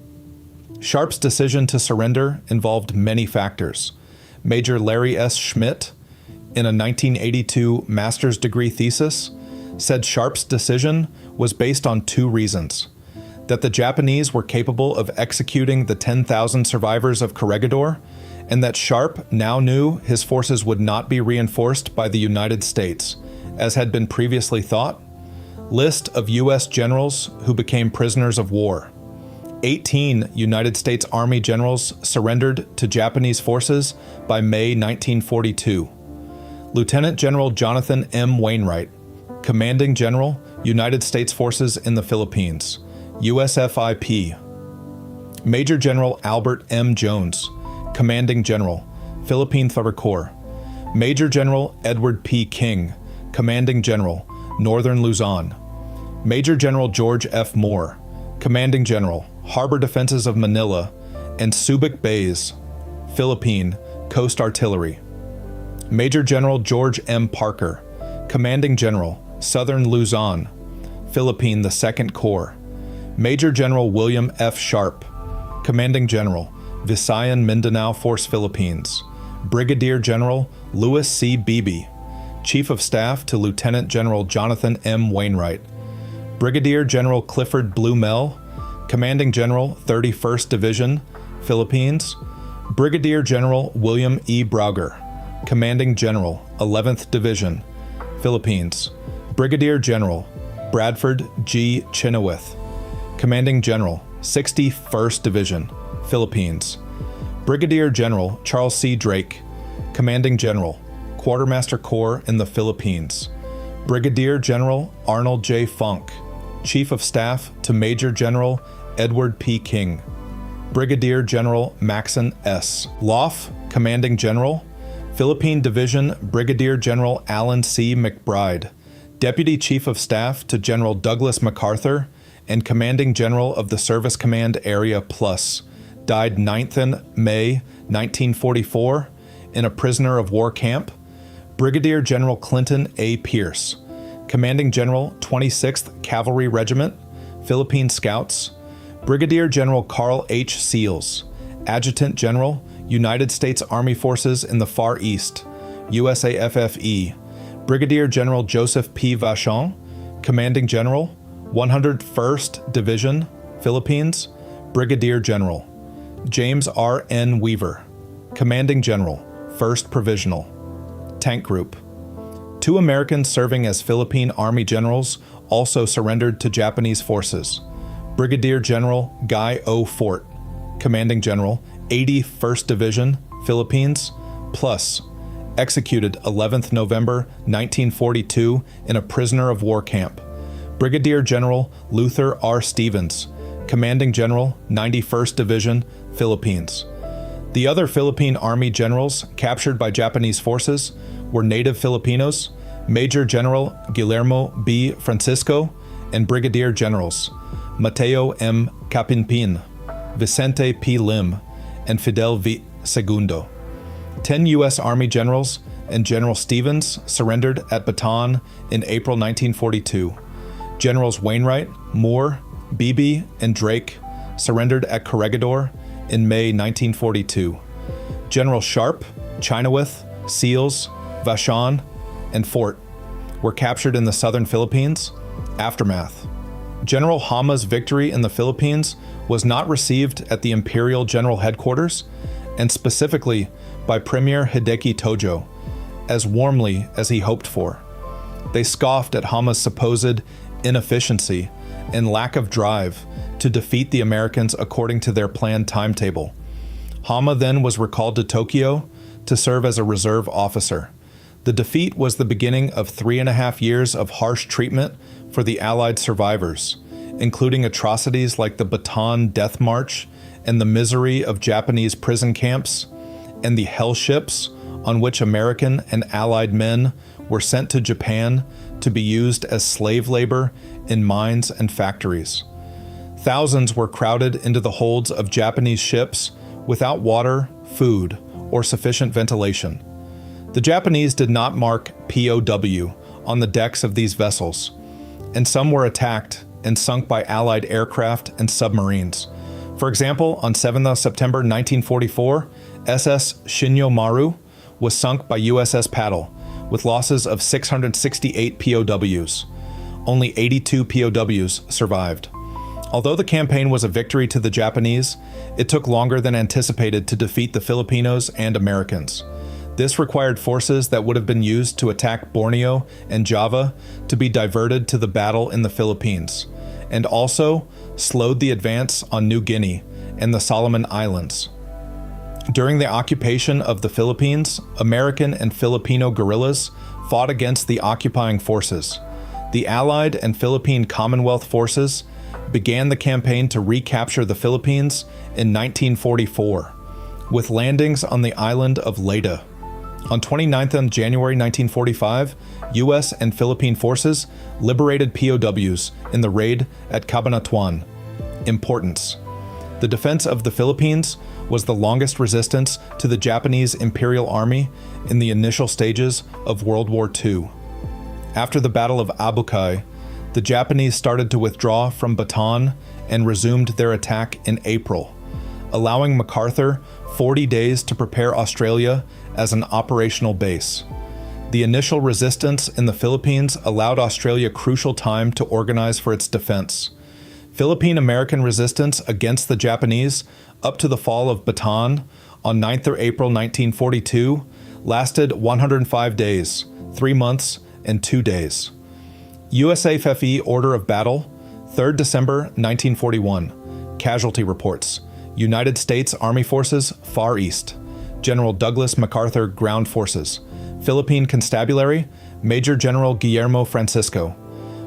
Sharp's decision to surrender involved many factors. Major Larry S. Schmidt, in a 1982 master's degree thesis, said Sharp's decision was based on 2 reasons: that the Japanese were capable of executing the 10,000 survivors of Corregidor, and that Sharp now knew his forces would not be reinforced by the United States, as had been previously thought. List of U.S. generals who became prisoners of war. 18 United States Army generals surrendered to Japanese forces by May 1942. Lieutenant General Jonathan M. Wainwright, Commanding General, United States Forces in the Philippines, USFIP. Major General Albert M. Jones, Commanding General, Philippine Third Corps. Major General Edward P. King, Commanding General, Northern Luzon. Major General George F. Moore, Commanding General, Harbor Defenses of Manila and Subic Bays, Philippine Coast Artillery. Major General George M. Parker, Commanding General, Southern Luzon, Philippine the 2nd Corps. Major General William F. Sharp, Commanding General, Visayan Mindanao Force Philippines. Brigadier General Louis C. Beebe, Chief of Staff to Lieutenant General Jonathan M. Wainwright. Brigadier General Clifford Blumell, Commanding General, 31st Division, Philippines. Brigadier General William E. Brauger, Commanding General, 11th Division, Philippines. Brigadier General Bradford G. Chenoweth, Commanding General, 61st Division, Philippines. Brigadier General Charles C. Drake, Commanding General, Quartermaster Corps in the Philippines. Brigadier General Arnold J. Funk, Chief of Staff to Major General Edward P. King. Brigadier General Maxon S. Loff, Commanding General, Philippine Division Brigadier General Alan C. McBride, Deputy Chief of Staff to General Douglas MacArthur, and Commanding General of the Service Command Area Plus, died 9th May 1944 in a prisoner of war camp. Brigadier General Clinton A. Pierce, Commanding General 26th Cavalry Regiment, Philippine Scouts. Brigadier General Carl H. Seals, Adjutant General, United States Army Forces in the Far East, USAFFE. Brigadier General Joseph P. Vachon, Commanding General, 101st Division, Philippines, Brigadier General. James R. N. Weaver, Commanding General, 1st Provisional. Tank Group. 2 Americans serving as Philippine Army generals also surrendered to Japanese forces. Brigadier General Guy O. Fort, Commanding General, 81st Division, Philippines, plus executed 11th November 1942 in a prisoner of war camp. Brigadier General Luther R. Stevens, Commanding General, 91st Division, Philippines. The other Philippine Army generals captured by Japanese forces were native Filipinos, Major General Guillermo B. Francisco, and Brigadier Generals Mateo M. Capinpin, Vicente P. Lim, and Fidel V. Segundo. 10 U.S. Army generals and General Stevens surrendered at Bataan in April 1942. Generals Wainwright, Moore, Beebe, and Drake surrendered at Corregidor in May 1942. General Sharp, Chinawith, Seals, Vachon, and Fort were captured in the southern Philippines. Aftermath. General Hama's victory in the Philippines was not received at the Imperial General Headquarters, and specifically by Premier Hideki Tojo, as warmly as he hoped for. They scoffed at Hama's supposed inefficiency and lack of drive to defeat the Americans according to their planned timetable. Hama then was recalled to Tokyo to serve as a reserve officer. The defeat was the beginning of 3.5 years of harsh treatment for the Allied survivors, including atrocities like the Bataan Death March and the misery of Japanese prison camps, and the hell ships on which American and Allied men were sent to Japan to be used as slave labor in mines and factories. Thousands were crowded into the holds of Japanese ships without water, food, or sufficient ventilation. The Japanese did not mark POW on the decks of these vessels, and some were attacked and sunk by Allied aircraft and submarines. For example, on 7th September 1944, SS Shinyo Maru was sunk by USS Paddle, with losses of 668 POWs. Only 82 POWs survived. Although the campaign was a victory to the Japanese, it took longer than anticipated to defeat the Filipinos and Americans. This required forces that would have been used to attack Borneo and Java to be diverted to the battle in the Philippines, and also slowed the advance on New Guinea and the Solomon Islands. During the occupation of the Philippines, American and Filipino guerrillas fought against the occupying forces. The Allied and Philippine Commonwealth forces began the campaign to recapture the Philippines in 1944, with landings on the island of Leyte. On 29th January 1945, U.S. and Philippine forces liberated POWs in the raid at Cabanatuan. Importance. The defense of the Philippines was the longest resistance to the Japanese Imperial Army in the initial stages of World War II. After the Battle of Abucay, the Japanese started to withdraw from Bataan and resumed their attack in April, allowing MacArthur 40 days to prepare Australia as an operational base. The initial resistance in the Philippines allowed Australia crucial time to organize for its defense. Philippine-American resistance against the Japanese up to the fall of Bataan on 9th April 1942 lasted 105 days, 3 months, and 2 days. USAFFE Order of Battle, 3rd December 1941. Casualty reports. United States Army Forces, Far East. General Douglas MacArthur Ground Forces. Philippine Constabulary, Major General Guillermo Francisco.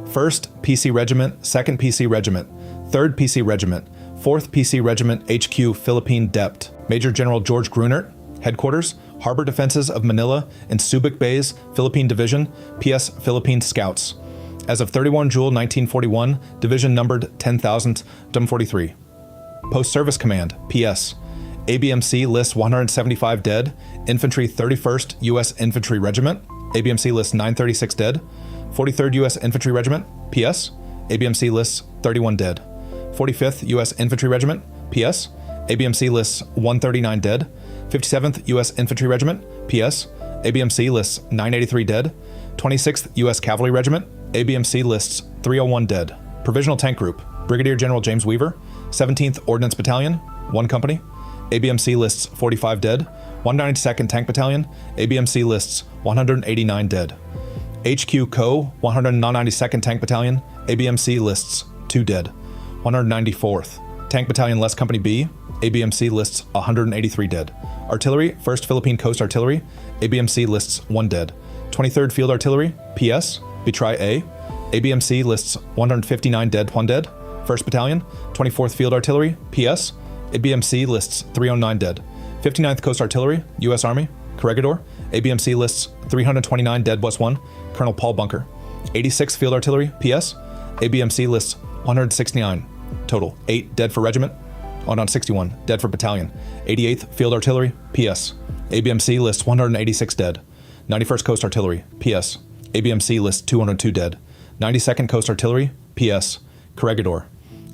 1st PC Regiment, 2nd PC Regiment, 3rd PC Regiment, 4th PC Regiment HQ Philippine Dept. Major General George Grunert. Headquarters, Harbor Defenses of Manila and Subic Bays, Philippine Division, PS Philippine Scouts. As of 31 June 1941, Division numbered 10,043. Post-Service Command, PS. ABMC lists 175 dead, Infantry 31st U.S. Infantry Regiment, ABMC lists 936 dead, 43rd U.S. Infantry Regiment, PS. ABMC lists 31 dead. 45th U.S. Infantry Regiment, PS. ABMC lists 139 dead. 57th U.S. Infantry Regiment, PS. ABMC lists 983 dead. 26th U.S. Cavalry Regiment, ABMC lists 301 dead. Provisional Tank Group, Brigadier General James Weaver, 17th Ordnance Battalion, 1 company, ABMC lists 45 dead. 192nd Tank Battalion, ABMC lists 189 dead. HQ Co. 192nd Tank Battalion, ABMC lists 2 dead. 194th Tank Battalion Less Company B, ABMC lists 183 dead. Artillery, 1st Philippine Coast Artillery, ABMC lists 1 dead. 23rd Field Artillery, PS, Betry A, ABMC lists 159 dead, 1 dead. 1st Battalion, 24th Field Artillery, PS, ABMC lists 309 dead. 59th Coast Artillery, U.S. Army, Corregidor, ABMC lists 329 dead, West 1, Colonel Paul Bunker. 86th Field Artillery, PS, ABMC lists 169 total, 8 dead for regiment, 161 dead for battalion. 88th Field Artillery, PS, ABMC lists 186 dead. 91st Coast Artillery, PS, ABMC lists 202 dead. 92nd Coast Artillery, PS, Corregidor,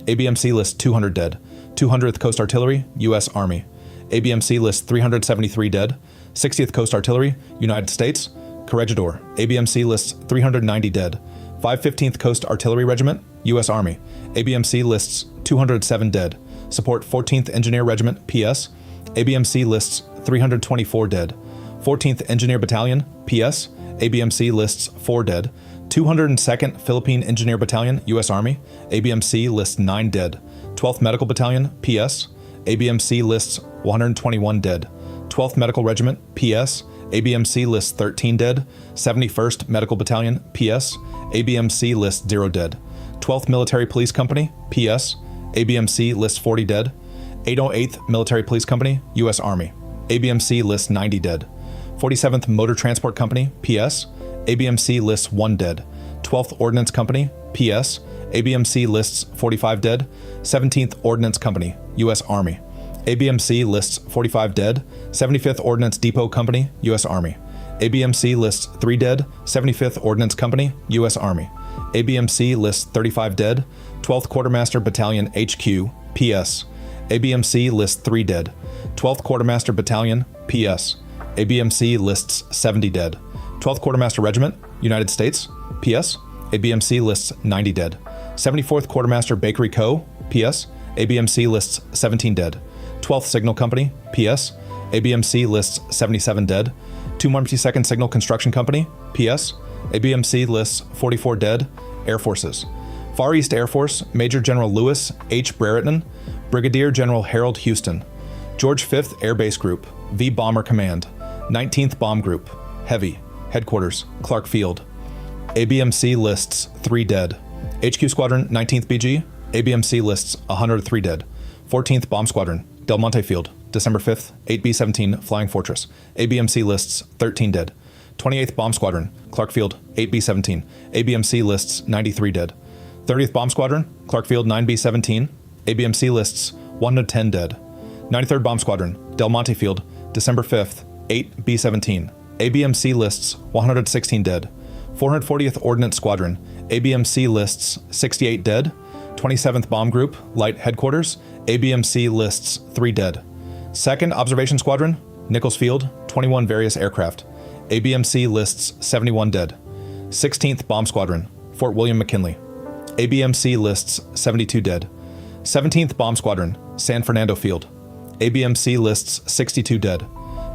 ABMC lists 200 dead. 200th Coast Artillery, U.S. Army, ABMC lists 373 dead. 60th Coast Artillery, United States, Corregidor, ABMC lists 390 dead. 515th Coast Artillery Regiment, U.S. Army, ABMC lists 207 dead. Support 14th Engineer Regiment, PS, ABMC lists 324 dead. 14th Engineer Battalion, PS, ABMC lists 4 dead. 202nd Philippine Engineer Battalion, U.S. Army, ABMC lists 9 dead. 12th Medical Battalion, PS, ABMC lists 121 dead. 12th Medical Regiment, PS, ABMC lists 13 dead. 71st Medical Battalion, PS, ABMC lists 0 dead. 12th Military Police Company, PS, ABMC lists 40 dead. 808th Military Police Company, U.S. Army, ABMC lists 90 dead. 47th Motor Transport Company, PS, ABMC lists 1 dead. 12th Ordnance Company, PS, ABMC lists 45 dead. 17th Ordnance Company, U.S. Army, ABMC lists 45 dead. 75th Ordnance Depot Company, U.S. Army, ABMC lists 3 dead. 75th Ordnance Company, U.S. Army, ABMC lists 35 dead. 12th Quartermaster Battalion HQ, PS, ABMC lists 3 dead. 12th Quartermaster Battalion, PS, ABMC lists 70 dead. 12th Quartermaster Regiment, United States, PS, ABMC lists 90 dead. 74th Quartermaster Bakery Co., PS, ABMC lists 17 dead. 12th Signal Company, PS, ABMC lists 77 dead. 252nd Signal Construction Company, PS, ABMC lists 44 dead. Air Forces. Far East Air Force, Major General Lewis H. Brereton, Brigadier General Harold Houston. George 5th Air Base Group, V Bomber Command, 19th Bomb Group, Heavy, Headquarters, Clark Field. ABMC lists 3 dead. HQ Squadron, 19th BG, ABMC lists 103 dead. 14th Bomb Squadron, Del Monte Field, December 5th, 8B-17 Flying Fortress, ABMC lists 13 dead. 28th Bomb Squadron, Clark Field, 8B-17, ABMC lists 93 dead. 30th Bomb Squadron, Clark Field, 9B-17, ABMC lists 110 dead. 93rd Bomb Squadron, Del Monte Field, December 5th, 8B-17, ABMC lists 116 dead. 440th Ordnance Squadron, ABMC lists 68 dead. 27th Bomb Group, Light Headquarters, ABMC lists 3 dead. 2nd Observation Squadron, Nichols Field, 21 various aircraft, ABMC lists 71 dead. 16th Bomb Squadron, Fort William McKinley, ABMC lists 72 dead. 17th Bomb Squadron, San Fernando Field, ABMC lists 62 dead.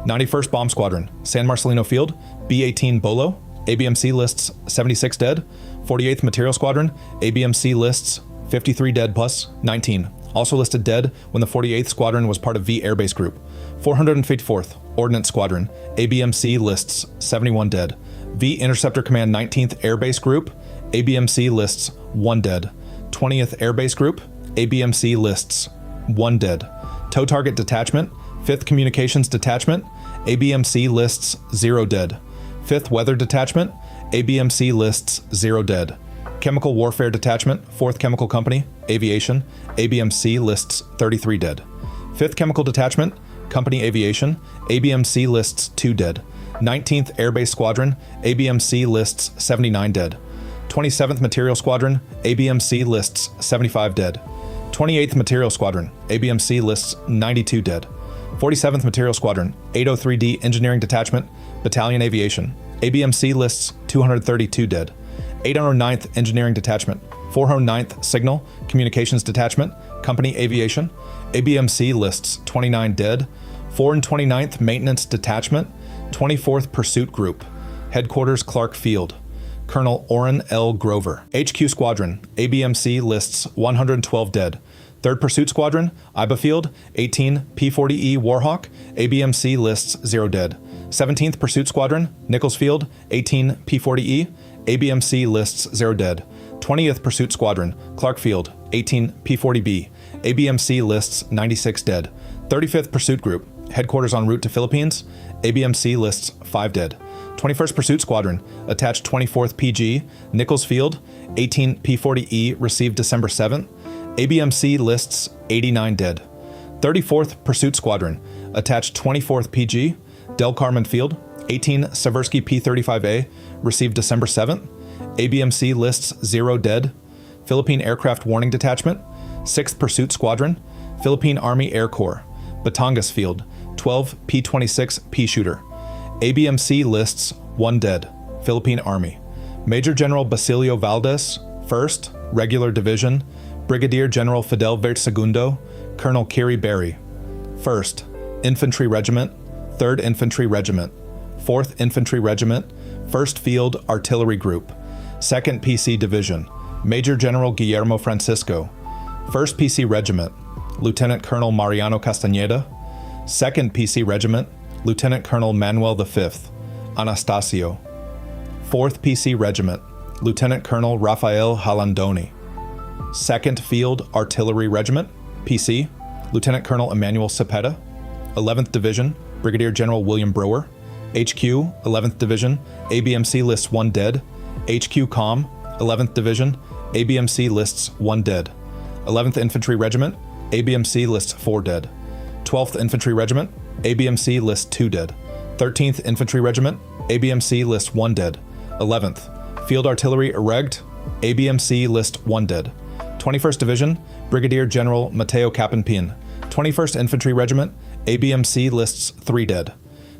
91st Bomb Squadron, San Marcelino Field, B-18 Bolo, ABMC lists 76 dead. 48th Material Squadron, ABMC lists 53 dead plus 19. Also listed dead when the 48th Squadron was part of V Air Base Group. 454th Ordnance Squadron, ABMC lists 71 dead. V Interceptor Command 19th Air Base Group, ABMC lists 1 dead. 20th Air Base Group, ABMC lists 1 dead. Tow Target Detachment, 5th Communications Detachment, ABMC lists 0 dead. 5th Weather Detachment, ABMC lists 0 dead. Chemical Warfare Detachment, 4th Chemical Company, Aviation, ABMC lists 33 dead. 5th Chemical Detachment, Company Aviation, ABMC lists 2 dead. 19th Air Base Squadron, ABMC lists 79 dead. 27th Material Squadron, ABMC lists 75 dead. 28th Material Squadron, ABMC lists 92 dead. 47th Material Squadron, 803D Engineering Detachment, Battalion Aviation, ABMC lists 232 dead. 809th Engineering Detachment, 409th Signal Communications Detachment, Company Aviation, ABMC lists 29 dead. 429th Maintenance Detachment, 24th Pursuit Group, Headquarters Clark Field, Colonel Orrin L. Grover. HQ Squadron, ABMC lists 112 dead. 3rd Pursuit Squadron, Iba Field, 18 P-40E Warhawk, ABMC lists 0 dead. 17th Pursuit Squadron, Nichols Field, 18 P-40E, ABMC lists 0 dead. 20th Pursuit Squadron, Clark Field, 18 P-40B, ABMC lists 96 dead. 35th Pursuit Group, Headquarters en route to Philippines, ABMC lists 5 dead. 21st Pursuit Squadron, attached 24th PG, Nichols Field, 18 P-40E received December 7th, ABMC lists 89 dead. 34th Pursuit Squadron, attached 24th PG, Del Carmen Field, 18 Seversky P-35A received December 7th, ABMC lists 0 dead. Philippine Aircraft Warning Detachment, 6th Pursuit Squadron, Philippine Army Air Corps, Batangas Field, 12 P-26 P-Shooter. ABMC lists 1 dead. Philippine Army. Major General Basilio Valdez, 1st Regular Division, Brigadier General Fidel Vert Segundo, Colonel Kiri Berry. 1st Infantry Regiment, 3rd Infantry Regiment, 4th Infantry Regiment, 1st Field Artillery Group, 2nd PC Division, Major General Guillermo Francisco, 1st PC Regiment, Lieutenant Colonel Mariano Castañeda, 2nd PC Regiment, Lieutenant Colonel Manuel V. Anastasio, 4th PC Regiment, Lieutenant Colonel Rafael Halandoni, 2nd Field Artillery Regiment, PC, Lieutenant Colonel Emmanuel Cepeda, 11th Division, Brigadier General William Brewer, HQ, 11th Division, ABMC lists 1 dead, HQ Com, 11th Division, ABMC lists 1 dead, 11th Infantry Regiment, ABMC lists 4 dead. 12th Infantry Regiment, ABMC lists 2 dead. 13th Infantry Regiment, ABMC lists 1 dead. 11th Field Artillery Erect, ABMC lists 1 dead. 21st Division, Brigadier General Mateo Capinpin. 21st Infantry Regiment, ABMC lists 3 dead.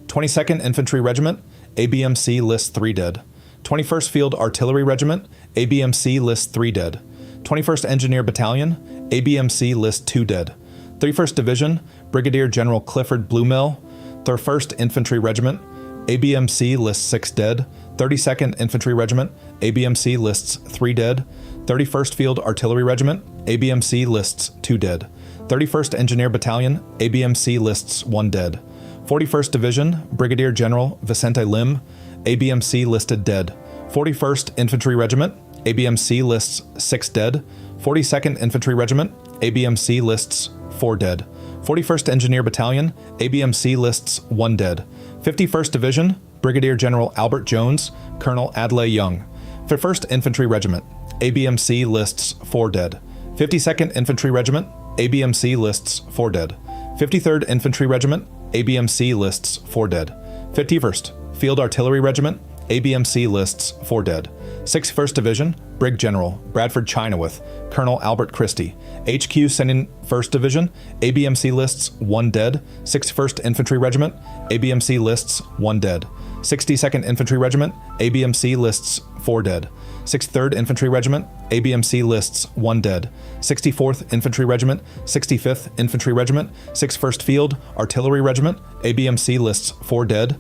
22nd Infantry Regiment, ABMC lists 3 dead. 21st Field Artillery Regiment, ABMC lists 3 dead. 21st Engineer Battalion, ABMC lists 2 dead. 31st Division, Brigadier General Clifford Blumel. 1st Infantry Regiment, ABMC lists 6 dead. 32nd Infantry Regiment, ABMC lists 3 dead. 31st Field Artillery Regiment, ABMC lists 2 dead. 31st Engineer Battalion, ABMC lists 1 dead. 41st Division, Brigadier General Vicente Lim, ABMC listed dead. 41st Infantry Regiment, ABMC lists 6 dead. 42nd Infantry Regiment, ABMC lists 4 dead. 41st Engineer Battalion, ABMC lists 1 dead. 51st Division, Brigadier General Albert Jones, Colonel Adlai Young. 1st Infantry Regiment, ABMC lists 4 dead. 52nd Infantry Regiment, ABMC lists 4 dead. 53rd Infantry Regiment, ABMC lists 4 dead. 51st Field Artillery Regiment, ABMC lists 4 dead. 61st Division, Brig General Bradford Chynoweth, Colonel Albert Christie. HQ sending 1st Division, ABMC lists 1 dead. 61st Infantry Regiment, ABMC lists 1 dead. 62nd Infantry Regiment, ABMC lists 4 dead. 63rd Infantry Regiment, ABMC lists 1 dead. 64th Infantry Regiment, 65th Infantry Regiment, 61st Field Artillery Regiment, ABMC lists 4 dead.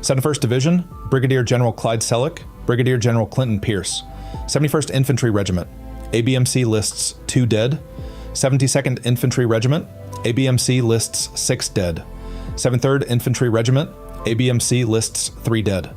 71st Division, Brigadier General Clyde Selleck, Brigadier General Clinton Pierce. 71st Infantry Regiment, ABMC lists 2 dead. 72nd Infantry Regiment, ABMC lists 6 dead. 73rd Infantry Regiment, ABMC lists 3 dead.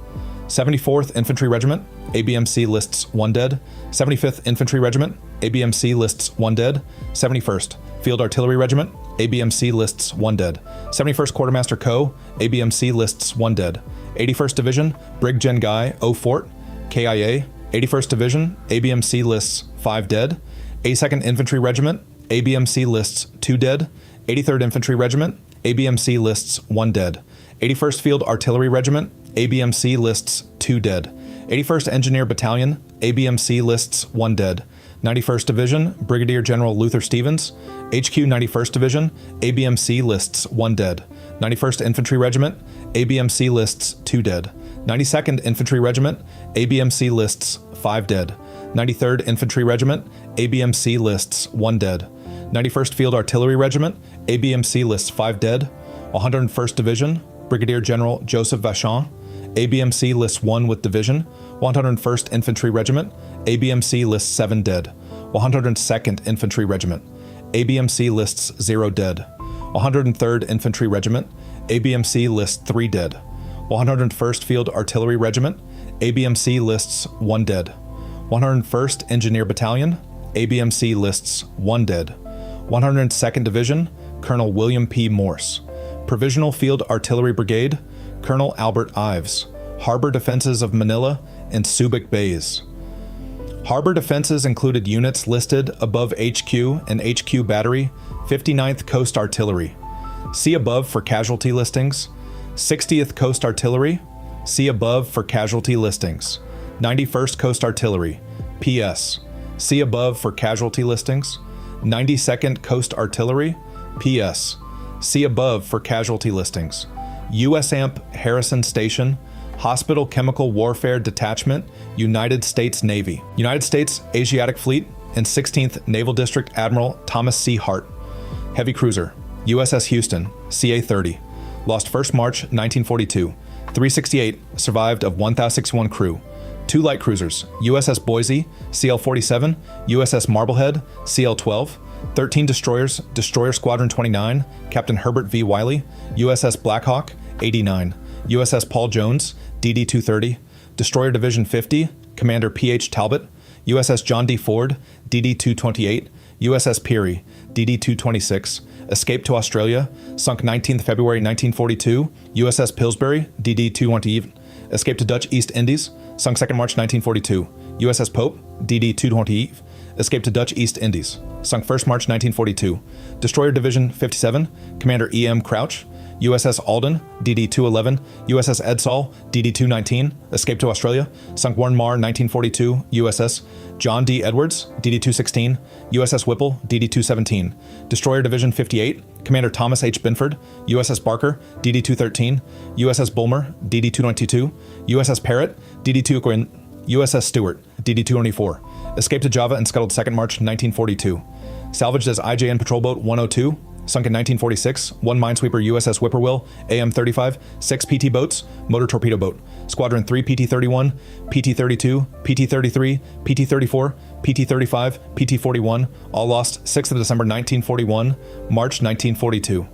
74th Infantry Regiment, ABMC lists 1 dead. 75th Infantry Regiment, ABMC lists 1 dead. 71st Field Artillery Regiment, ABMC lists 1 dead. 71st Quartermaster Co., ABMC lists 1 dead. 81st Division, Brig Gen Guy O Fort, KIA. 81st Division, ABMC lists 5 dead. 82nd Infantry Regiment, ABMC lists 2 dead. 83rd Infantry Regiment, ABMC lists 1 dead. 81st Field Artillery Regiment, ABMC lists 2 dead. 81st Engineer Battalion, ABMC lists 1 dead. 91st Division, Brigadier General Luther Stevens. HQ 91st Division, ABMC lists 1 dead. 91st Infantry Regiment, ABMC lists 2 dead. 92nd Infantry Regiment, ABMC lists 5 dead. 93rd Infantry Regiment, ABMC lists 1 dead. 91st Field Artillery Regiment, ABMC lists 5 dead. 101st Division, Brigadier General Joseph Vachon, ABMC lists 1 with division. 101st Infantry Regiment, ABMC lists 7 dead. 102nd Infantry Regiment, ABMC lists 0 dead. 103rd Infantry Regiment, ABMC lists 3 dead. 101st Field Artillery Regiment, ABMC lists 1 dead. 101st Engineer Battalion, ABMC lists 1 dead. 102nd Division, Colonel William P. Morse. Provisional Field Artillery Brigade, Colonel Albert Ives. Harbor Defenses of Manila and Subic Bays. Harbor defenses included units listed above HQ and HQ Battery, 59th Coast Artillery. See above for casualty listings. 60th Coast Artillery. See above for casualty listings. 91st Coast Artillery. PS. See above for casualty listings. 92nd Coast Artillery. PS. See above for casualty listings. USAMP Harrison Station, Hospital Chemical Warfare Detachment, United States Navy. United States Asiatic Fleet and 16th Naval District Admiral Thomas C. Hart. Heavy Cruiser, USS Houston, CA-30. Lost 1st March 1942. 368 survived of 1,061 crew. 2 light cruisers, USS Boise, CL-47, USS Marblehead, CL-12. 13 destroyers, Destroyer Squadron 29, Captain Herbert V. Wiley, USS Blackhawk, 89. USS Paul Jones, DD-230. Destroyer Division 50, Commander P.H. Talbot. USS John D. Ford, DD-228. USS Peary, DD-226. Escaped to Australia, sunk 19th February 1942. USS Pillsbury, DD-220. Escaped to Dutch East Indies, sunk 2nd March 1942. USS Pope, DD-220. Escaped to Dutch East Indies, sunk 1st March 1942. Destroyer Division 57, Commander E.M. Crouch. USS Alden, DD-211, USS Edsall, DD-219, escaped to Australia, sunk 1 Mar 1942, USS John D. Edwards, DD-216, USS Whipple, DD-217, Destroyer Division 58, Commander Thomas H. Binford, USS Barker, DD-213, USS Bulmer, DD-292, USS Parrott, DD-2 USS Stewart, DD-224, escaped to Java and scuttled 2nd March 1942, salvaged as IJN Patrol Boat 102, sunk in 1946, 1 minesweeper USS Whippoorwill, AM-35, 6 PT boats, motor torpedo boat, Squadron 3 PT-31, PT-32, PT-33, PT-34, PT-35, PT-41, all lost 6th of December 1941, March 1942.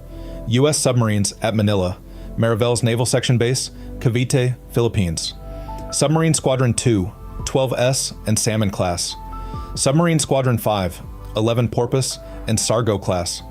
U.S. submarines at Manila, Marivel's Naval Section Base, Cavite, Philippines. Submarine Squadron 2, 12S and Salmon class. Submarine Squadron 5, 11 Porpoise and Sargo class.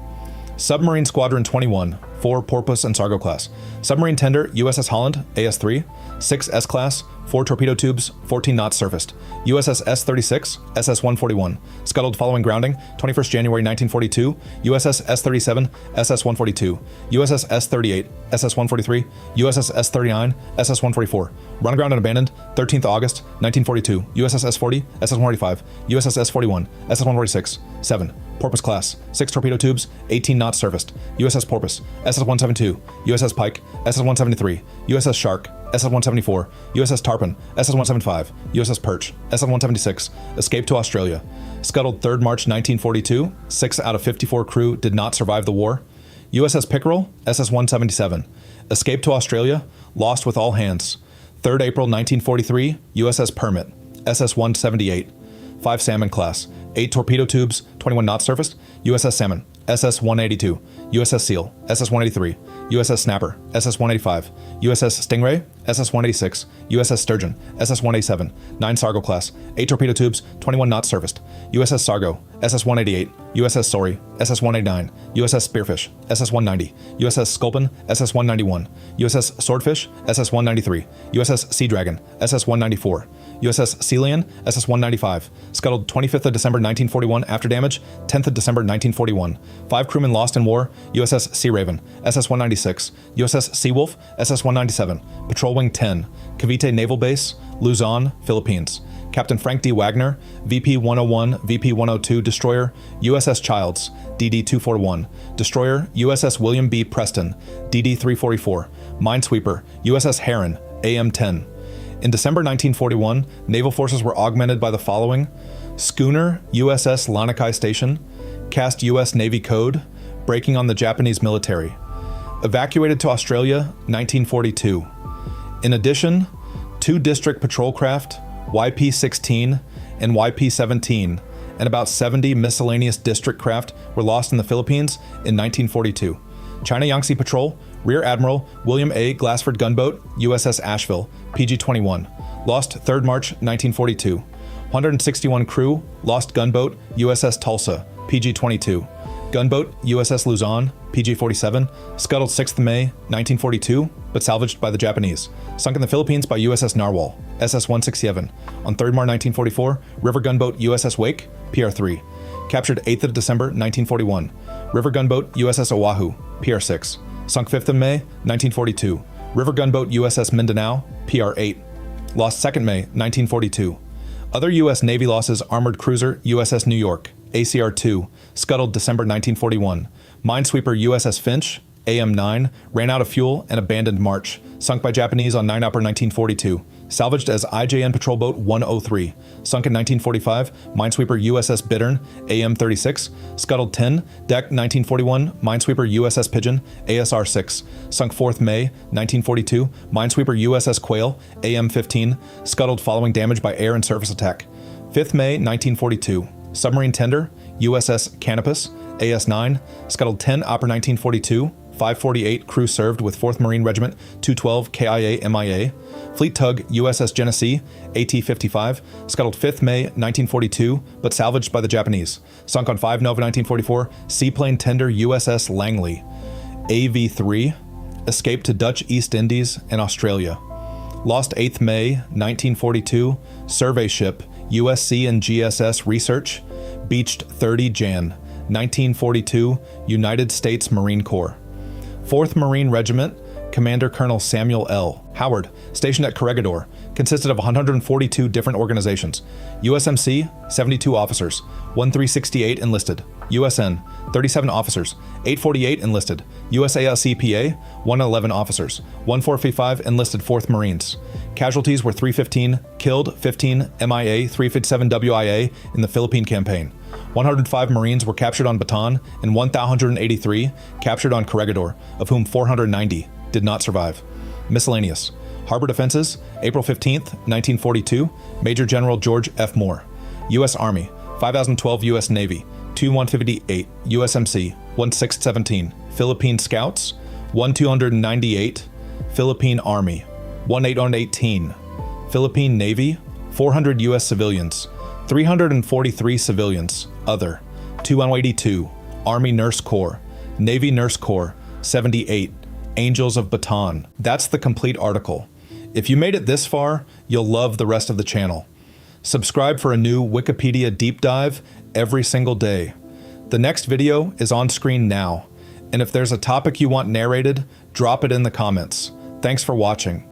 Submarine Squadron 21, 4 Porpoise and Sargo class. Submarine Tender USS Holland, AS-3, 6 S-class, 4 torpedo tubes, 14 knots surfaced. USS S-36, SS-141, scuttled following grounding, 21st January 1942. USS S-37, SS-142, USS S-38, SS-143, USS S-39, SS-144. Run aground and abandoned, 13th August 1942. USS S-40, SS-145, USS S-41, SS-146, 7. Porpoise class, 6 torpedo tubes, 18 knots surfaced. USS Porpoise, SS-172, USS Pike, SS-173, USS Shark, SS-174, USS Tarpon, SS-175, USS Perch, SS-176, escaped to Australia. Scuttled 3rd March 1942, 6 out of 54 crew did not survive the war. USS Pickerel, SS-177, escaped to Australia, lost with all hands. 3rd April 1943, USS Permit, SS-178, 5 Salmon class, 8 torpedo tubes, 21 knots surfaced. USS Salmon, SS-182, USS Seal, SS-183, USS Snapper, SS-185, USS Stingray, SS-186, USS Sturgeon, SS-187, 9 Sargo class, 8 torpedo tubes, 21 knots surfaced. USS Sargo, SS-188, USS Sorry, SS-189, USS Spearfish, SS-190, USS Sculpin, SS-191, USS Swordfish, SS-193, USS Sea Dragon, SS-194, USS Celian, SS-195, scuttled 25th of December 1941 after damage, 10th of December 1941. 5 crewmen lost in war. USS Sea Raven, SS-196, USS Seawolf, SS-197, Patrol Wing 10, Cavite Naval Base, Luzon, Philippines. Captain Frank D. Wagner, VP 101, VP 102, destroyer, USS Childs, DD 241, destroyer, USS William B. Preston, DD 344, minesweeper, USS Heron, AM 10. In December 1941, naval forces were augmented by the following: schooner, USS Lanikai Station, cast U.S. Navy code, breaking on the Japanese military. Evacuated to Australia, 1942. In addition, 2 district patrol craft, YP-16 and YP-17, and about 70 miscellaneous district craft were lost in the Philippines in 1942. China Yangtze Patrol, Rear Admiral William A. Glassford gunboat, USS Asheville, PG-21, lost 3rd March 1942. 161 crew, lost gunboat, USS Tulsa, PG-22. Gunboat, USS Luzon, PG-47, scuttled 6th May 1942, but salvaged by the Japanese. Sunk in the Philippines by USS Narwhal, SS-167. On 3rd March 1944, river gunboat USS Wake, PR-3. Captured 8th of December 1941. River gunboat USS Oahu, PR-6. Sunk 5th of May 1942. River gunboat USS Mindanao, PR-8. Lost 2nd May 1942. Other U.S. Navy losses: armored cruiser USS New York, ACR-2, scuttled December 1941. Minesweeper USS Finch, AM-9, ran out of fuel and abandoned March, sunk by Japanese on 9 Upper 1942. Salvaged as IJN Patrol Boat 103. Sunk in 1945, minesweeper USS Bittern, AM-36, scuttled 10, deck 1941, minesweeper USS Pigeon, ASR-6. Sunk 4th May 1942, minesweeper USS Quail, AM-15, scuttled following damage by air and surface attack. 5th May 1942, submarine tender USS Canopus, AS-9, scuttled 10 Upper 1942, 548 crew served with 4th Marine Regiment 212 KIA MIA. Fleet tug USS Genesee, AT-55, scuttled 5th May 1942, but salvaged by the Japanese. Sunk on 5 Nova 1944, seaplane tender USS Langley, AV-3, escaped to Dutch East Indies and Australia. Lost 8th May 1942, survey ship USC and GSS Research, beached 30 Jan 1942, United States Marine Corps. 4th Marine Regiment, Commander Colonel Samuel L. Howard, stationed at Corregidor, consisted of 142 different organizations. USMC, 72 officers, 1368 enlisted. USN, 37 officers, 848 enlisted. USASCPA, 111 officers, 1455 enlisted 4th Marines. Casualties were 315, killed 15, MIA 357 WIA in the Philippine campaign. 105 Marines were captured on Bataan and 1,183 captured on Corregidor, of whom 490 did not survive. Miscellaneous. Harbor Defenses, April 15th, 1942, Major General George F. Moore. U.S. Army, 5012 U.S. Navy, 2158 USMC, 1617, Philippine Scouts, 1298, Philippine Army, 1818, Philippine Navy, 400 U.S. civilians, 343 civilians, other, 282, Army Nurse Corps, Navy Nurse Corps, 78, Angels of Bataan. That's the complete article. If you made it this far, you'll love the rest of the channel. Subscribe for a new Wikipedia deep dive every single day. The next video is on screen now, and if there's a topic you want narrated, drop it in the comments. Thanks for watching.